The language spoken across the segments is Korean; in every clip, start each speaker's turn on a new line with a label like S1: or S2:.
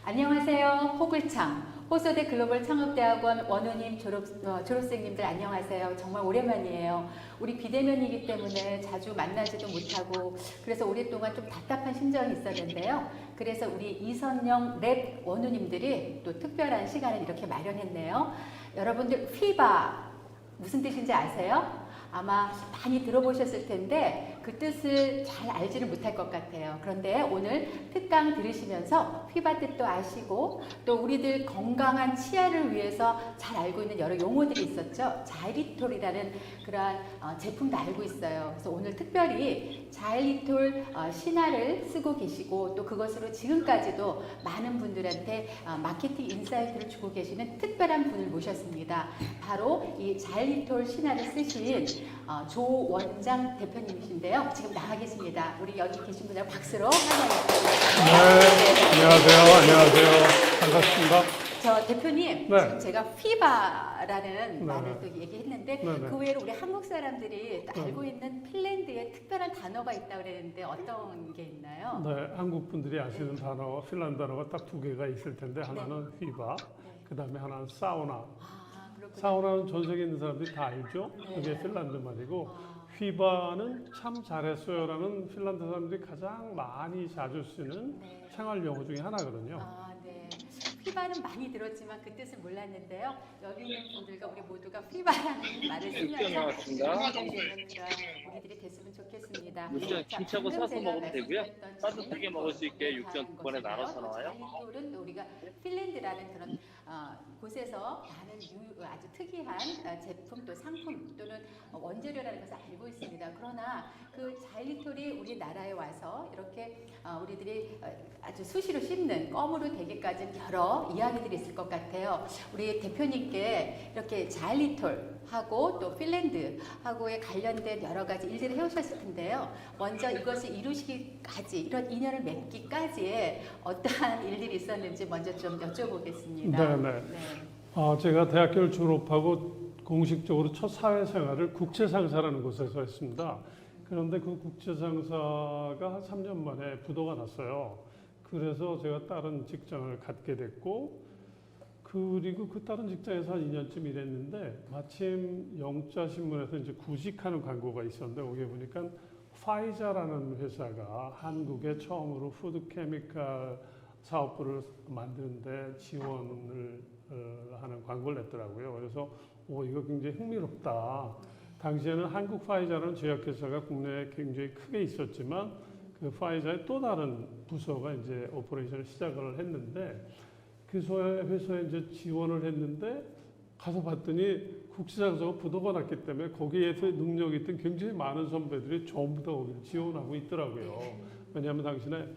S1: 안녕하세요. 호글창 호소대 글로벌 창업대학원 원우님 졸업생님들 안녕하세요. 정말 오랜만이에요. 우리 비대면이기 때문에 자주 만나지도 못하고 그래서 오랫동안 좀 답답한 심정이 있었는데요. 그래서 우리 이선영 랩 원우님들이 또 특별한 시간을 이렇게 마련했네요. 여러분들 피바 무슨 뜻인지 아세요? 아마 많이 들어보셨을 텐데 그 뜻을 잘 알지는 못할 것 같아요. 그런데 오늘 특강 들으시면서 휘바 뜻도 아시고 또 우리들 건강한 치아를 위해서 잘 알고 있는 여러 용어들이 있었죠. 자일리톨이라는 그러한 제품도 알고 있어요. 그래서 오늘 특별히 자일리톨 신화를 쓰고 계시고 또 그것으로 지금까지도 많은 분들한테 마케팅 인사이트를 주고 계시는 특별한 분을 모셨습니다. 바로 이 자일리톨 신화를 쓰신 조원장 대표님이신데요. 지금 나와 계십니다. 우리 여기 계신 분들 박수로 환영해드립니다.
S2: 네, 안녕하세요. 반갑습니다.
S1: 저 대표님,
S2: 네.
S1: 지금 제가 휘바라는
S2: 네.
S1: 말을 또 얘기했는데
S2: 네.
S1: 그 외로 우리 한국 사람들이 또 알고 있는 핀란드에 특별한 단어가 있다고 그랬는데 어떤 게 있나요?
S2: 네, 한국 분들이 아시는 단어, 핀란드 단어가 딱 두 개가 있을 텐데 하나는 휘바, 그 다음에 하나는 사우나.
S1: 그렇군요.
S2: 사우나는 전 세계에 있는 사람들이 다 알죠?
S1: 네.
S2: 그게 핀란드 말이고 휘바는 참 잘했어요라는 핀란드 사람들이 가장 많이 자주 쓰는
S1: 네.
S2: 생활 용어 중에 하나거든요.
S1: 네. 휘바는 많이 들었지만 그 뜻을 몰랐는데요. 여기 있는 분들과 우리 모두가 휘바라는 말을 쓰면서 우리들이 됐으면 좋겠습니다.
S3: 육전 김치하고 싸서 먹으면 되고요. 따뜻하게 먹을 수 있게 육전 두 번에 나눠서 나와요.
S1: 자일리톨은 우리가 핀란드라는 그런 곳에서 많은 아주 특이한 제품 또 상품 또는 원재료라는 것을 알고 있습니다. 그러나 그 자일리톨이 우리나라에 와서 이렇게 우리들이 아주 수시로 씹는 껌으로 되기까지 여러 이야기들이 있을 것 같아요. 우리 대표님께 이렇게 자일리톨하고 또 핀란드하고의 관련된 여러 가지 일들을 해오셨을 텐데요. 먼저 이것을 이루시기까지 이런 인연을 맺기까지의 어떠한 일들이 있었는지 먼저 좀 여쭤보겠습니다.
S2: 네. 제가 대학교를 졸업하고 공식적으로 첫 사회생활을 국제상사라는 곳에서 했습니다. 그런데 그 국제상사가 한 3년 만에 부도가 났어요. 그래서 제가 다른 직장을 갖게 됐고 그리고 그 다른 직장에서 한 2년쯤 일했는데 마침 영자신문에서 이제 구직하는 광고가 있었는데 거기에 보니까 파이자라는 회사가 한국에 처음으로 푸드케미칼 사업부를 만드는데 지원을 하는 광고를 냈더라고요. 그래서 이거 굉장히 흥미롭다. 당시에는 한국 파이자라는 제약회사가 국내에 굉장히 크게 있었지만 그 파이자의 또 다른 부서가 이제 오퍼레이션을 시작을 했는데 그 회사에 이제 지원을 했는데 가서 봤더니 국제상사가 부도가 났기 때문에 거기에서 능력이 있던 굉장히 많은 선배들이 전부 다 거기를 지원하고 있더라고요. 왜냐하면 당신의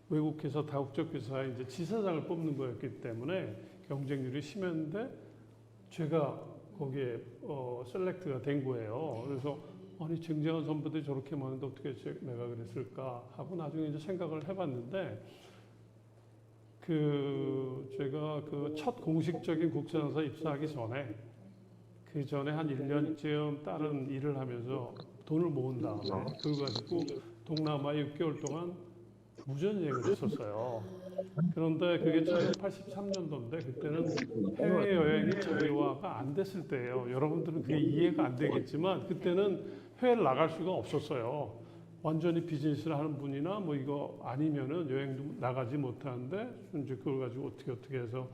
S2: 외국 회사, 다국적 회사에 이제 지사장을 뽑는 거였기 때문에 경쟁률이 심했는데 제가 거기에 셀렉트가 된 거예요. 그래서 아니 쟁쟁한 선배들이 저렇게 많은데 어떻게 내가 그랬을까 하고 나중에 이제 생각을 해봤는데 제가 그 첫 공식적인 국제상사 입사하기 전에 그 전에 한 1년쯤 다른 일을 하면서 돈을 모은 다음에 그걸 가지고 동남아에 6개월 동안 무전여행을 했었어요. 그런데 그게 1983년도인데 그때는 해외여행이 자유화가 안 됐을 때예요. 여러분들은 그게 이해가 안 되겠지만 그때는 해외를 나갈 수가 없었어요. 완전히 비즈니스를 하는 분이나 뭐 이거 아니면은 여행도 나가지 못하는데 이제 그걸 가지고 어떻게 해서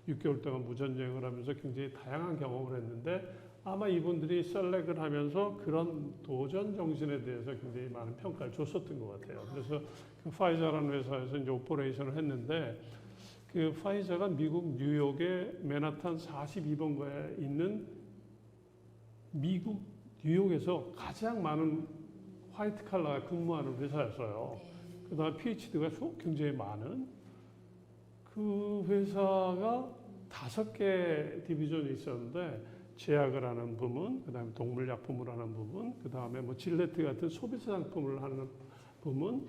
S2: 6개월 동안 무전여행을 하면서 굉장히 다양한 경험을 했는데 아마 이분들이 셀렉을 하면서 그런 도전 정신에 대해서 굉장히 많은 평가를 줬었던 것 같아요. 그래서 그 파이자라는 회사에서 이제 오퍼레이션을 했는데 그 파이자가 미국 뉴욕의 맨하탄 42번가에 있는 미국 뉴욕에서 가장 많은 화이트 칼라가 근무하는 회사였어요. 그다음에 PhD가 굉장히 많은 그 회사가 5개 디비전이 있었는데 제약을 하는 부문, 그다음에 동물약품을 하는 부분, 그다음에 뭐 질레트 같은 소비 상품을 하는 부문,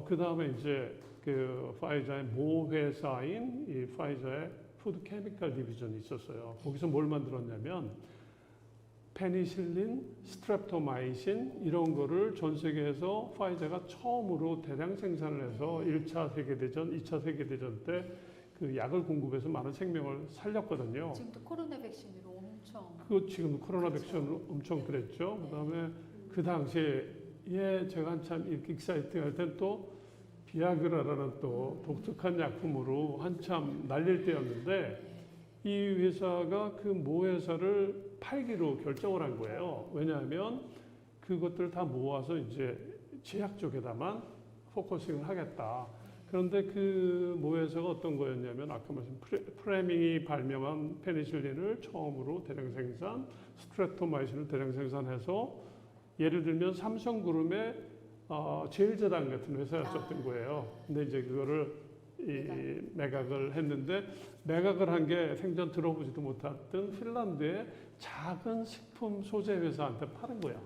S2: 그다음에 이제 그 파이자의 모 회사인 이 파이자의 푸드 케미칼 디비전이 있었어요. 거기서 뭘 만들었냐면 페니실린, 스트랩토마이신 이런 거를 전 세계에서 파이자가 처음으로 대량 생산을 해서 1차 세계대전, 2차 세계대전 때 그 약을 공급해서 많은 생명을 살렸거든요.
S1: 지금도 코로나 백신으로 엄청.
S2: 그 지금 코로나
S1: 그렇죠.
S2: 백신으로 엄청
S1: 네.
S2: 그랬죠.
S1: 네.
S2: 그다음에 그 당시에 제가 한참 이렇게 익사이팅 할 땐 또 비아그라라는 또 독특한 약품으로 한참 날릴 때였는데 이 회사가 그 모 회사를 팔기로 결정을 한 거예요. 왜냐하면 그것들 다 모아서 이제 제약 쪽에다만 포커싱을 하겠다. 그런데 그 모 회사가 어떤 거였냐면 아까 말씀 프레밍이 발명한 페니실린을 처음으로 대량 생산, 스트레토마이신을 대량 생산해서 예를 들면 삼성그룹의 제일제당 같은 회사였었던 거예요. 근데 이제 그거를 매각을 했는데 매각을 한 게 생전 들어보지도 못했던 핀란드의 작은 식품 소재 회사한테 파는 거야.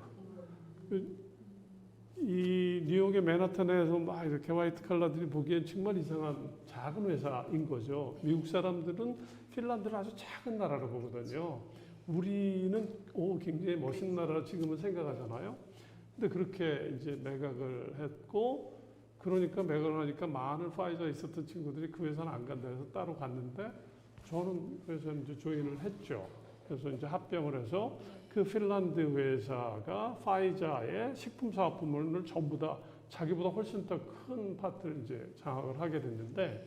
S2: 이 뉴욕의 맨하탄에서 막 이렇게 화이트 칼라들이 보기엔 정말 이상한 작은 회사인 거죠. 미국 사람들은 핀란드를 아주 작은 나라로 보거든요. 우리는 굉장히 멋있는 나라 지금은 생각하잖아요. 근데 그렇게 이제 매각을 했고, 그러니까 매각을 하니까 많은 파이저에 있었던 친구들이 그 회사는 안 간다 해서 따로 갔는데 저는 그래서 이제 조인을 했죠. 그래서 이제 합병을 해서 그 핀란드 회사가 파이자의 식품 사업 부문을 전부 다 자기보다 훨씬 더 큰 파트를 이제 장악을 하게 됐는데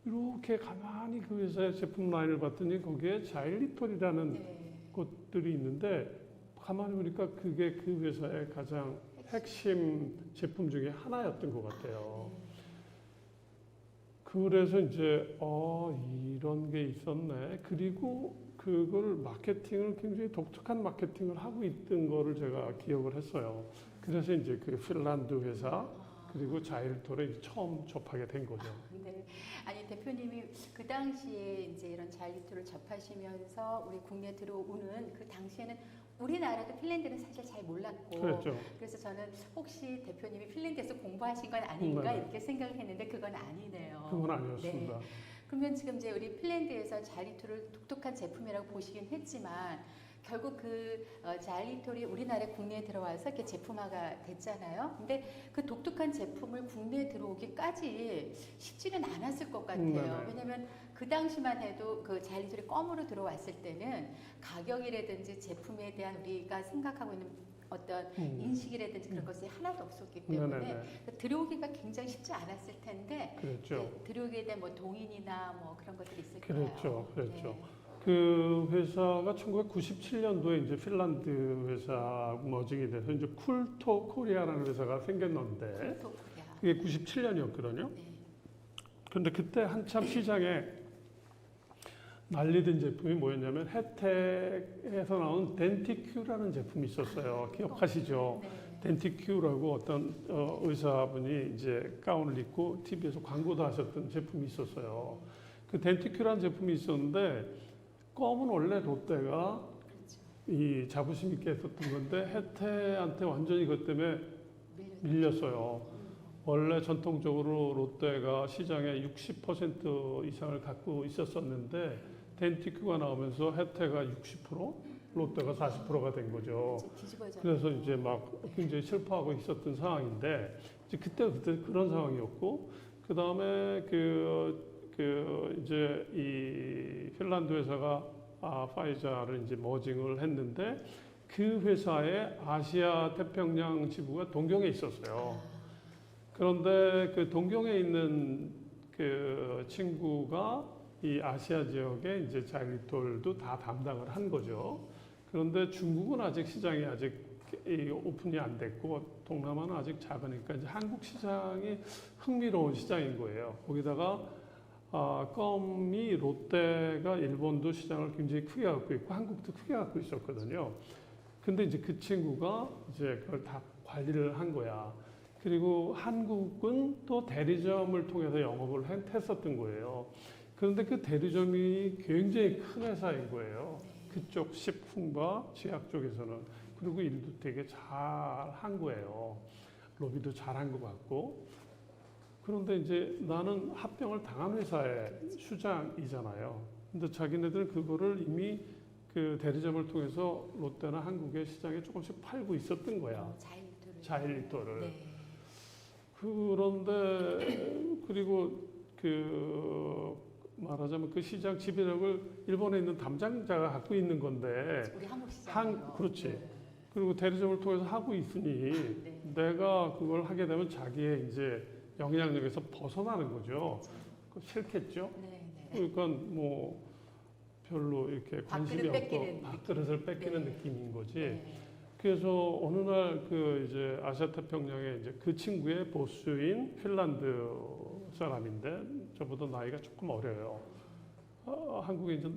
S2: 이렇게 가만히 그 회사의 제품 라인을 봤더니 거기에 자일리톨이라는 것들이 있는데 가만히 보니까 그게 그 회사의 가장 핵심 제품 중에 하나였던 것 같아요. 그래서 이제 이런 게 있었네. 그리고 그걸 마케팅을 굉장히 독특한 마케팅을 하고 있던 거를 제가 기억을 했어요. 그래서 이제 그 핀란드 회사 그리고 자일톨에 처음 접하게 된 거죠.
S1: 네. 아니 대표님이 그 당시에 이제 이런 자일리톨을 접하시면서 우리 국내 들어오는 그 당시에는 우리나라도 핀란드는 사실 잘 몰랐고
S2: 그랬죠.
S1: 그래서 저는 혹시 대표님이 핀란드에서 공부하신 건 아닌가
S2: 네.
S1: 이렇게 생각을 했는데 그건 아니네요.
S2: 그건 아니었습니다.
S1: 네. 그러면 지금 이제 우리 핀란드에서 자일리톨을 독특한 제품이라고 보시긴 했지만 결국 그 자일리톨이 우리나라 국내에 들어와서 이렇게 제품화가 됐잖아요. 근데 그 독특한 제품을 국내에 들어오기까지 쉽지는 않았을 것 같아요.
S2: 네네.
S1: 왜냐하면 그 당시만 해도 그 자일리톨이 껌으로 들어왔을 때는 가격이라든지 제품에 대한 우리가 생각하고 있는 어떤 인식이라든지 그런 것이 하나도 없었기 때문에
S2: 네네네.
S1: 들어오기가 굉장히 쉽지 않았을 텐데
S2: 그랬죠.
S1: 네, 들어오기에 대한 뭐 동인이나 뭐 그런 것들이 있을까요?
S2: 그랬죠.
S1: 네.
S2: 그 회사가 1997년도에 이제 핀란드 회사 머징이 돼서 이제 쿨토 코리아라는 회사가 생겼는데
S1: 쿨토 코리아.
S2: 그게 97년이었거든요.
S1: 네.
S2: 근데 그때 한참 시장에 난리된 제품이 뭐였냐면 혜택에서 나온 덴티큐라는 제품이 있었어요. 기억하시죠?
S1: 네.
S2: 덴티큐라고 어떤 의사분이 이제 가운을 입고 TV에서 광고도 하셨던 제품이 있었어요. 그 덴티큐라는 제품이 있었는데 껌은 원래 롯데가
S1: 그렇죠.
S2: 이 자부심 있게 했었던 건데 혜태한테 완전히 그것 때문에 밀렸어요. 원래 전통적으로 롯데가 시장의 60% 이상을 갖고 있었었는데 덴티큐가 나오면서 혜태가 60%, 롯데가 40%가 된 거죠.
S1: 뒤집어져.
S2: 그래서 이제 막 굉장히 슬퍼하고 있었던 상황인데 이제 그때 그런 상황이었고 그 다음에 이제 이 핀란드 회사가 파이자를 이제 머징을 했는데 그 회사의 아시아 태평양 지부가 동경에 있었어요. 그런데 그 동경에 있는 그 친구가 이 아시아 지역에 이제 자일리톨도 다 담당을 한 거죠. 그런데 중국은 아직 시장이 아직 오픈이 안 됐고 동남아는 아직 작으니까 이제 한국 시장이 흥미로운 시장인 거예요. 거기다가 껌이 롯데가 일본도 시장을 굉장히 크게 갖고 있고 한국도 크게 갖고 있었거든요. 근데 이제 그 친구가 이제 그걸 다 관리를 한 거야. 그리고 한국은 또 대리점을 통해서 영업을 했었던 거예요. 그런데 그 대리점이 굉장히 큰 회사인 거예요. 그쪽 식품과 제약 쪽에서는. 그리고 일도 되게 잘 한 거예요. 로비도 잘 한 것 같고. 그런데 이제 나는 합병을 당한 회사의 수장이잖아요. 근데 자기네들은 그거를 이미 그 대리점을 통해서 롯데나 한국의 시장에 조금씩 팔고 있었던 거야. 자일리토를.
S1: 네.
S2: 그런데 그리고 그 말하자면 그 시장 지배력을 일본에 있는 담당자가 갖고 있는 건데
S1: 우리 한국 시장.
S2: 그렇지.
S1: 네.
S2: 그리고 대리점을 통해서 하고 있으니
S1: 네.
S2: 내가 그걸 하게 되면 자기의 이제 영향력에서 벗어나는 거죠. 그 싫겠죠.
S1: 네. 네.
S2: 그러니까 뭐 별로 이렇게 관심이 없고 밥그릇을 뺏기는
S1: 네.
S2: 느낌인 거지.
S1: 네.
S2: 그래서 어느 날 그 이제 아시아 태평양에 이제 그 친구의 보스인 핀란드 사람인데 저보다 나이가 조금 어려요. 한국에 이제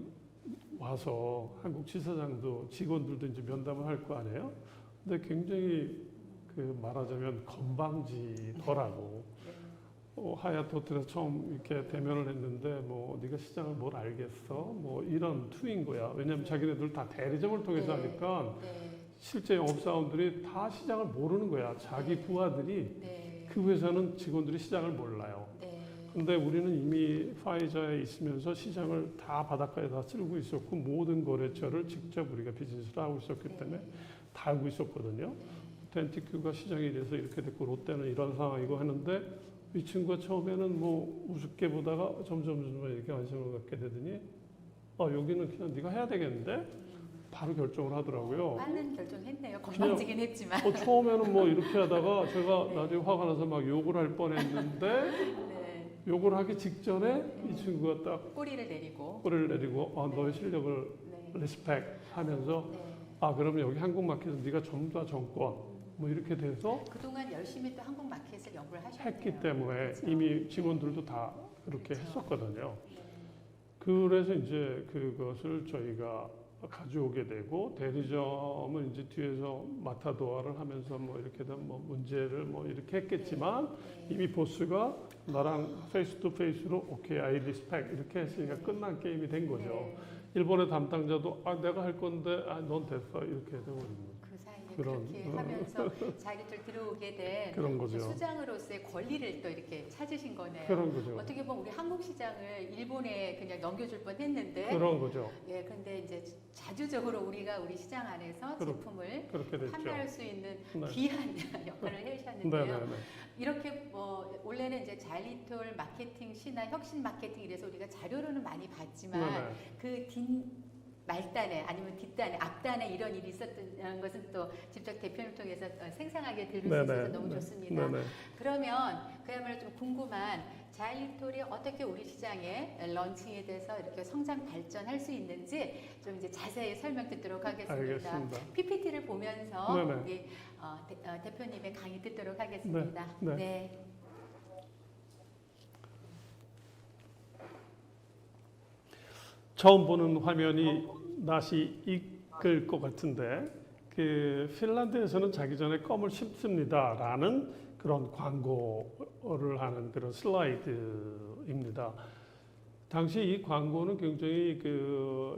S2: 와서 한국 지사장도 직원들도 이제 면담을 할 거 아니에요. 근데 굉장히 그 말하자면 건방지더라고. 하얏트 호텔에서 처음 이렇게 대면을 했는데 뭐 네가 시장을 뭘 알겠어? 뭐 이런 투인 거야. 왜냐면 자기네들 다 대리점을 통해서
S1: 네.
S2: 하니까
S1: 네.
S2: 실제 영업사원들이 다 시장을 모르는 거야. 자기 부하들이
S1: 네.
S2: 그 회사는 직원들이 시장을 몰라요.
S1: 네.
S2: 근데 우리는 이미 파이자에 있으면서 시장을 다 바닷가에 다 쓸고 있었고 모든 거래처를 직접 우리가 비즈니스를 하고 있었기 때문에 다 알고 있었거든요. 덴티큐가 시장이 이래서 이렇게 됐고 롯데는 이런 상황이고 하는데 이 친구가 처음에는 뭐 우습게 보다가 점점 이렇게 관심을 갖게 되더니 여기는 그냥 네가 해야 되겠는데 바로 결정을 하더라고요.
S1: 빠른 결정했네요. 건방지긴 했지만.
S2: 처음에는 뭐 이렇게 하다가 제가
S1: 네.
S2: 나중에 화가 나서 막 욕을 할 뻔했는데
S1: 네.
S2: 욕을 하기 직전에 이 친구가 딱
S1: 꼬리를 내리고.
S2: 꼬리를 내리고 너의 실력을
S1: 네.
S2: 리스펙 하면서
S1: 네.
S2: 그러면 여기 한국 마켓은 네가 전부 다 정권 뭐 이렇게 돼서
S1: 그동안 열심히 또 한국 마켓을 연구를 하셨네요.
S2: 했기 때문에
S1: 그렇죠?
S2: 이미 직원들도 다 그렇게
S1: 그렇죠.
S2: 했었거든요.
S1: 네.
S2: 그래서 이제 그것을 저희가 가져오게 되고 대리점은 이제 뒤에서 마타도어를 하면서 뭐 이렇게 된 뭐 문제를 뭐 이렇게 했겠지만
S1: 네.
S2: 이미 보스가 나랑 페이스 투 페이스로 오케이 아이 리스펙 이렇게 했으니까 끝난 게임이 된 거죠.
S1: 네.
S2: 일본의 담당자도 내가 할 건데 넌 됐어 이렇게 되고 있는 거예요.
S1: 그 사이에
S2: 그런,
S1: 그렇게 하면서 자기들 들어오게 된
S2: 그런 거죠.
S1: 수장으로서의 권리를 또 이렇게 찾으신 거네요.
S2: 그런 거죠.
S1: 어떻게 보면 우리 한국 시장을 일본에 그냥 넘겨줄 뻔했는데,
S2: 그런 거죠.
S1: 예, 근데 이제 자주적으로 우리가 우리 시장 안에서 제품을
S2: 그렇게 됐죠.
S1: 판매할 수 있는
S2: 네.
S1: 귀한 역할을 해주셨는데요.
S2: 네네네.
S1: 이렇게 뭐 원래는 이제 자일리톨 마케팅 시나 혁신 마케팅 이래서 우리가 자료로는 많이 봤지만
S2: 네네.
S1: 그 말단에 아니면 뒷단에 앞단에 이런 일이 있었던 것은 또 직접 대표를 통해서 생생하게 들을 수 있어서 너무 좋습니다.
S2: 네네.
S1: 그러면 그야말로 좀 궁금한 자일리톨이 어떻게 우리 시장에 런칭이 돼서 이렇게 성장 발전할 수 있는지 좀 이제 자세히 설명 듣도록 하겠습니다.
S2: 알겠습니다.
S1: PPT를 보면서
S2: 네네.
S1: 우리 대표님의 강의 듣도록 하겠습니다.
S2: 네.
S1: 네.
S2: 처음 보는 화면이 낯이 익을 것 같은데 그 핀란드에서는 자기 전에 껌을 씹습니다라는 그런 광고를 하는 그런 슬라이드입니다. 당시 이 광고는 굉장히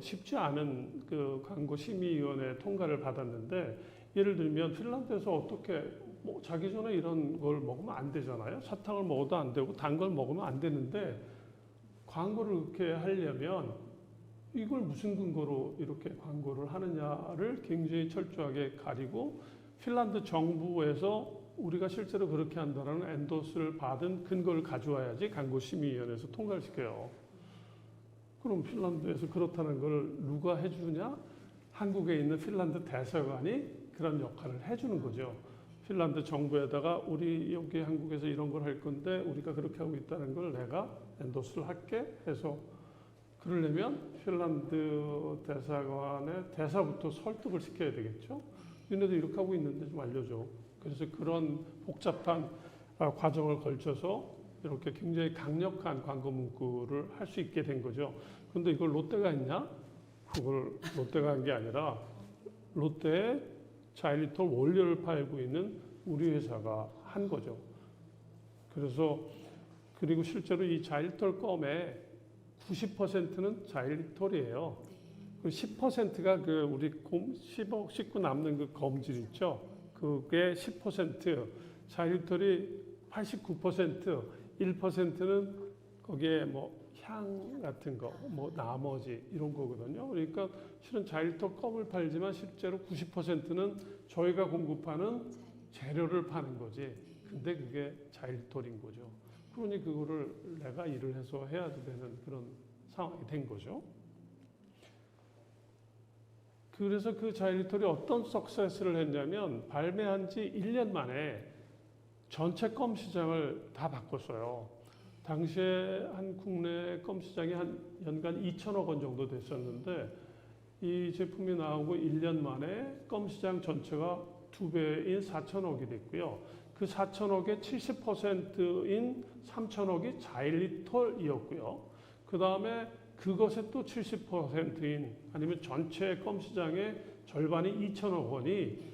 S2: 쉽지 않은 광고 심의위원회 통과를 받았는데 예를 들면 핀란드에서 어떻게 자기 전에 이런 걸 먹으면 안 되잖아요. 사탕을 먹어도 안 되고 단 걸 먹으면 안 되는데 광고를 이렇게 하려면 이걸 무슨 근거로 이렇게 광고를 하느냐를 굉장히 철저하게 가리고 핀란드 정부에서 우리가 실제로 그렇게 한다는 엔도스를 받은 근거를 가져와야지 광고심의위원회에서 통과를 시켜요. 그럼 핀란드에서 그렇다는 걸 누가 해주냐? 한국에 있는 핀란드 대사관이 그런 역할을 해주는 거죠. 핀란드 정부에다가 우리 여기 한국에서 이런 걸 할 건데 우리가 그렇게 하고 있다는 걸 내가 엔도스를 할게 해서 그러려면 핀란드 대사관의 대사부터 설득을 시켜야 되겠죠. 얘네도 이렇게 하고 있는데 좀 알려줘. 그래서 그런 복잡한 과정을 걸쳐서 이렇게 굉장히 강력한 광고 문구를 할 수 있게 된 거죠. 그런데 이걸 롯데가 했냐? 그걸 롯데가 한 게 아니라 롯데의 자일리톨 원료를 팔고 있는 우리 회사가 한 거죠. 그리고 실제로 이 자일리톨 껌의 90%는 자일리톨이에요. 그 10%가 우리 씹고 남는 그 검질 있죠. 그게 10%, 자일리톨이 89%, 1%는 거기에 뭐 향 같은 거, 뭐 나머지 이런 거거든요. 그러니까 실은 자일톨 껌을 팔지만 실제로 90%는 저희가 공급하는 재료를 파는 거지. 근데 그게 자일톨인 거죠. 그러니 그거를 내가 일을 해서 해야 되는 그런 상황이 된 거죠. 그래서 그 자일톨이 어떤 석세스를 했냐면 발매한 지 1년 만에 전체 껌 시장을 다 바꿨어요. 당시에 한 국내 껌 시장이 한 연간 2천억 원 정도 됐었는데 이 제품이 나오고 1년 만에 껌 시장 전체가 2배인 4천억이 됐고요. 그 4천억의 70%인 3천억이 자일리톨이었고요. 그 다음에 그것의 또 70%인 아니면 전체 껌 시장의 절반이 2천억 원이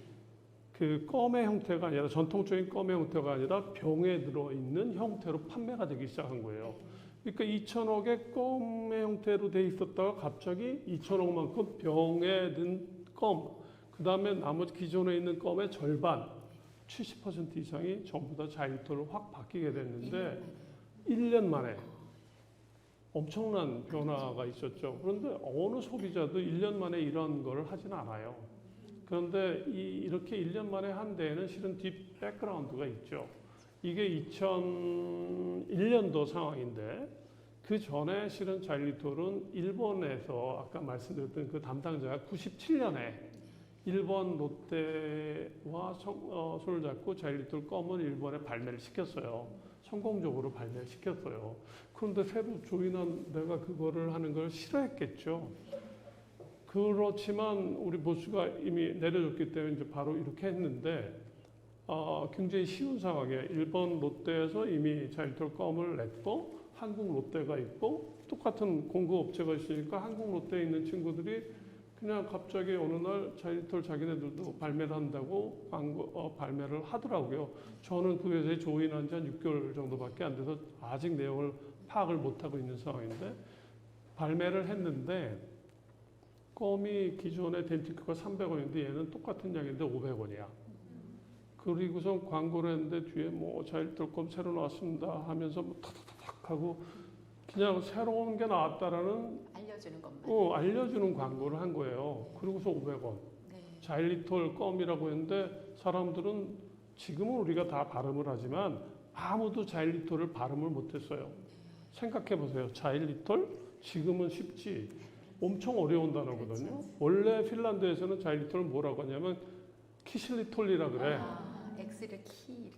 S2: 그 껌의 형태가 아니라 전통적인 껌의 형태가 아니라 병에 들어있는 형태로 판매가 되기 시작한 거예요. 그러니까 2천억의 껌의 형태로 돼 있었다가 갑자기 2천억만큼 병에 든 껌, 그 다음에 나머지 기존에 있는 껌의 절반, 70% 이상이 전부 다 자일톨로 확 바뀌게 됐는데 1년 만에 엄청난 변화가 있었죠. 그런데 어느 소비자도 1년 만에 이런 걸 하진 않아요. 그런데 이렇게 1년 만에 한 데에는 실은 딥 백그라운드가 있죠. 이게 2001년도 상황인데 그 전에 실은 자일리톨은 일본에서 아까 말씀드렸던 그 담당자가 97년에 일본 롯데와 손을 잡고 자일리톨 껌을 일본에 발매를 시켰어요. 성공적으로 발매를 시켰어요. 그런데 새로 조인한 내가 그거를 하는 걸 싫어했겠죠. 그렇지만 우리 보스가 이미 내려줬기 때문에 이제 바로 이렇게 했는데 굉장히 쉬운 상황이에요. 일본 롯데에서 이미 자일톨 껌을 냈고 한국 롯데가 있고 똑같은 공급업체가 있으니까 한국 롯데에 있는 친구들이 그냥 갑자기 어느 날 자일톨 자기네들도 발매를 한다고 발매를 하더라고요. 저는 그 회사에 조인한 지 한 6개월 정도밖에 안 돼서 아직 내용을 파악을 못하고 있는 상황인데 발매를 했는데 껌이 기존의 덴티크가 300원인데 얘는 똑같은 양인데 500원이야. 그리고서 광고를 했는데 뒤에 뭐 자일톨 껌 새로 나왔습니다 하면서 뭐 탁탁탁 하고 그냥 새로운 게 나왔다라는
S1: 알려주는 것만.
S2: 알려주는 광고를 한 거예요. 그리고서 500원.
S1: 네.
S2: 자일리톨 껌이라고 했는데 사람들은 지금은 우리가 다 발음을 하지만 아무도 자일리톨을 발음을 못했어요. 생각해 보세요. 자일리톨 지금은 쉽지. 엄청 어려운 단어거든요. 원래 핀란드에서는 자일리톨을 뭐라고 하냐면 키실리톨리라 그래.
S1: X를 키 이렇게.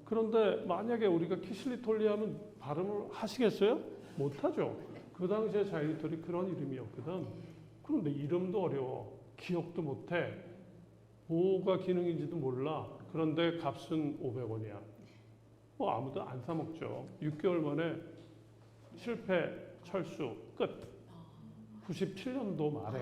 S2: 그런데 만약에 우리가 키실리톨리 하면 발음을 하시겠어요? 못하죠. 그 당시에 자일리톨이 그런 이름이었거든. 그런데 이름도 어려워. 기억도 못해. 뭐가 기능인지도 몰라. 그런데 값은 500원이야. 아무도 안 사 먹죠. 6개월 만에 실패, 철수, 끝. 97년도 말에.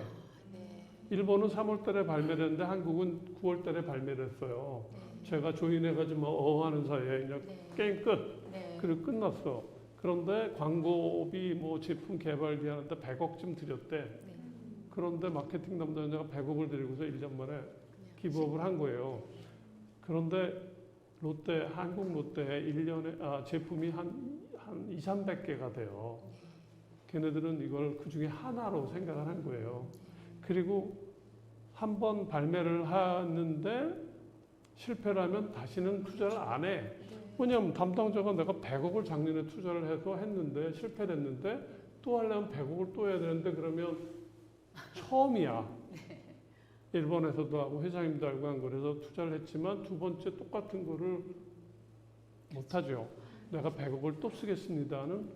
S1: 네.
S2: 일본은 3월 달에 발매됐는데 한국은 9월 달에 발매를 했어요. 제가 조인해가지고 하는 사이에 그냥 게임 끝. 그리고 끝났어. 그런데 광고비 뭐 제품 개발비 하는데 100억쯤 들였대. 그런데 마케팅 담당자가 100억을 들이고서 1년 만에 기부업을 한 거예요. 그런데 롯데, 한국 롯데에 1년에 제품이 한 2, 300개가 돼요. 걔네들은 이걸 그 중에 하나로 생각을 한 거예요. 그리고 한 번 발매를 하는데 실패를 하면 다시는 투자를 안 해. 왜냐하면 담당자가 내가 100억을 작년에 투자를 해서 했는데 실패했는데 또 하려면 100억을 또 해야 되는데 그러면 처음이야. 일본에서도 하고 회장님도 알고 한 거라서 투자를 했지만 두 번째 똑같은 거를 못하죠. 내가 100억을 또 쓰겠습니다는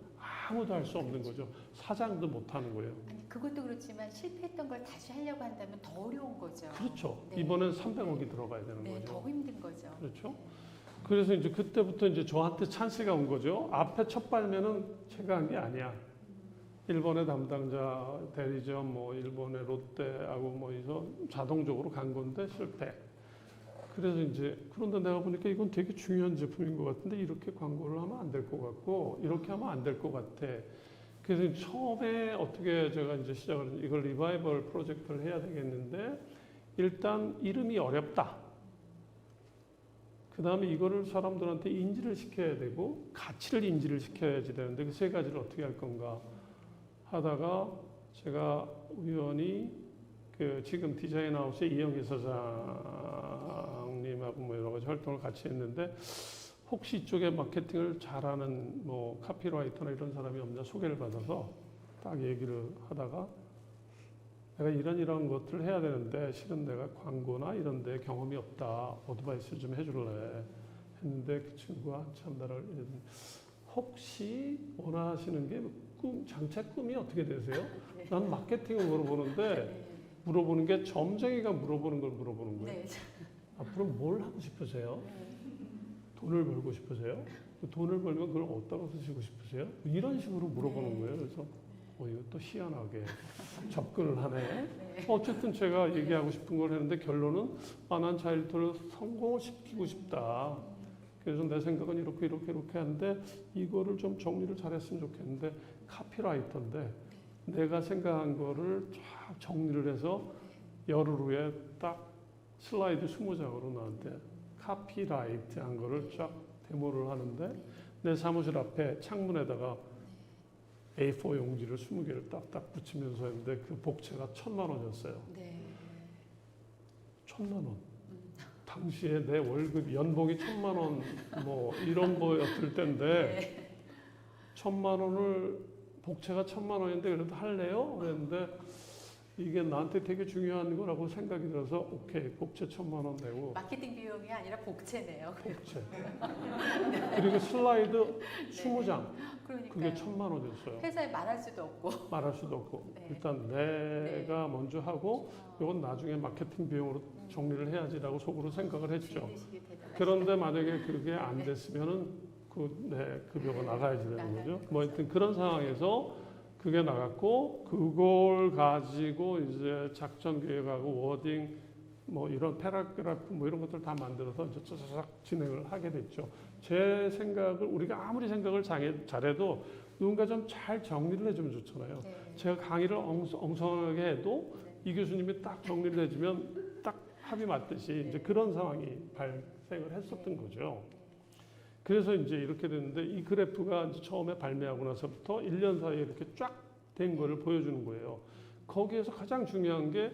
S2: 아무도 할 수 없는 거죠. 사장도 못 하는 거예요.
S1: 아니, 그것도 그렇지만 실패했던 걸 다시 하려고 한다면 더 어려운 거죠.
S2: 그렇죠.
S1: 네.
S2: 이번엔 300억이 들어가야 되는
S1: 네,
S2: 거죠.
S1: 더 힘든 거죠.
S2: 그렇죠. 그래서 이제 그때부터 이제 저한테 찬스가 온 거죠. 앞에 첫 발매는 제가 한 게 아니야. 일본의 담당자 대리점, 뭐 일본의 롯데하고 뭐 해서 자동적으로 간 건데 실패. 그래서 이제 그런데 내가 보니까 이건 되게 중요한 제품인 것 같은데 이렇게 광고를 하면 안 될 것 같고 이렇게 하면 안 될 것 같아. 그래서 처음에 어떻게 제가 이제 시작을 했는데 이걸 리바이벌 프로젝트를 해야 되겠는데 일단 이름이 어렵다. 그다음에 이거를 사람들한테 인지를 시켜야 되고 가치를 인지를 시켜야지 되는데 그 세 가지를 어떻게 할 건가 하다가 제가 우연히 그 지금 디자인하우스의 이영희 사장님하고 뭐 여러 가지 활동을 같이 했는데 혹시 이쪽에 마케팅을 잘하는 뭐 카피라이터나 이런 사람이 없냐 소개를 받아서 딱 얘기를 하다가 내가 이런 것들을 해야 되는데 실은 내가 광고나 이런 데 경험이 없다. 어드바이스 좀 해줄래? 했는데 그 친구가 한참 나를 혹시 원하시는 게 장차 꿈이 어떻게 되세요? 난 마케팅을 물어보는데 물어보는 게 점쟁이가 물어보는 걸 물어보는 거예요.
S1: 네.
S2: 앞으로 뭘 하고 싶으세요? 돈을 벌고 싶으세요? 돈을 벌면 그걸 어디다가 쓰시고 싶으세요? 이런 식으로 물어보는 거예요. 그래서 이것도 희한하게 접근을 하네. 어쨌든 제가 얘기하고 싶은 걸 했는데 결론은 난 자일토를 성공을 시키고 싶다. 그래서 내 생각은 이렇게 하는데 이거를 좀 정리를 잘했으면 좋겠는데 카피라이터인데 내가 생각한 거를 쫙 정리를 해서 열흘 후에 딱 슬라이드 20장으로 나한테 카피라이트 한 거를 쫙 데모를 하는데 내 사무실 앞에 창문에다가 A4 용지를 20개를 딱딱 붙이면서 했는데 그 복채가 1,000만 원이었어요.
S1: 네.
S2: 1,000만 원. 당시에 내 월급 연봉이 1,000만 원 뭐 이런 거였을 때인데 1,000만 원을 복채가 1,000만 원인데 그래도 할래요? 그랬는데 이게 나한테 되게 중요한 거라고 생각이 들어서 오케이 복채 1,000만 원 내고
S1: 마케팅 비용이 아니라 복채네요.
S2: 복채 그리고 슬라이드 20장
S1: 그러니까
S2: 그게 1,000만 원이었어요.
S1: 회사에 말할 수도 없고.
S2: 말할 수도 없고
S1: 네.
S2: 일단 내가 먼저 하고 이건 나중에 마케팅 비용으로 정리를 해야지라고 속으로 생각을 했죠. 그런데 만약에 그게 안 됐으면은 내 급여가 나가야지 되는 거죠. 뭐 하여튼 그런 상황에서 그게 나갔고 그걸 가지고 이제 작전 계획하고 워딩 뭐 이런 패러그래프 뭐 이런 것들 다 만들어서 이제 쫙쫙 진행을 하게 됐죠. 제 생각을 우리가 아무리 생각을 잘해도 누군가 좀 잘 정리를 해주면 좋잖아요.
S1: 네.
S2: 제가 강의를 엉성하게 해도 이 교수님이 딱 정리를 해주면 딱 합이 맞듯이 이제 그런 상황이 발생을 했었던 거죠. 그래서 이제 이렇게 됐는데 이 그래프가 이제 처음에 발매하고 나서부터 1년 사이에 이렇게 쫙 된 거를 보여주는 거예요. 거기에서 가장 중요한 게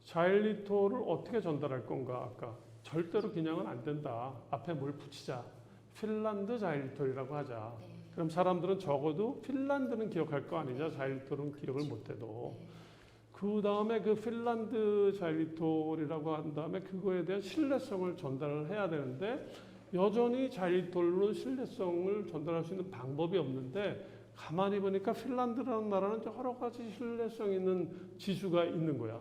S2: 자일리토를 어떻게 전달할 건가. 아까 절대로 그냥은 안 된다. 앞에 뭘 붙이자. 핀란드 자일리토라고 하자. 그럼 사람들은 적어도 핀란드는 기억할 거 아니냐. 자일리토는 기억을 못해도. 그 다음에 그 핀란드 자일리토라고 한 다음에 그거에 대한 신뢰성을 전달을 해야 되는데 여전히 자일리토로 신뢰성을 전달할 수 있는 방법이 없는데 가만히 보니까 핀란드라는 나라는 여러 가지 신뢰성 있는 지수가 있는 거야.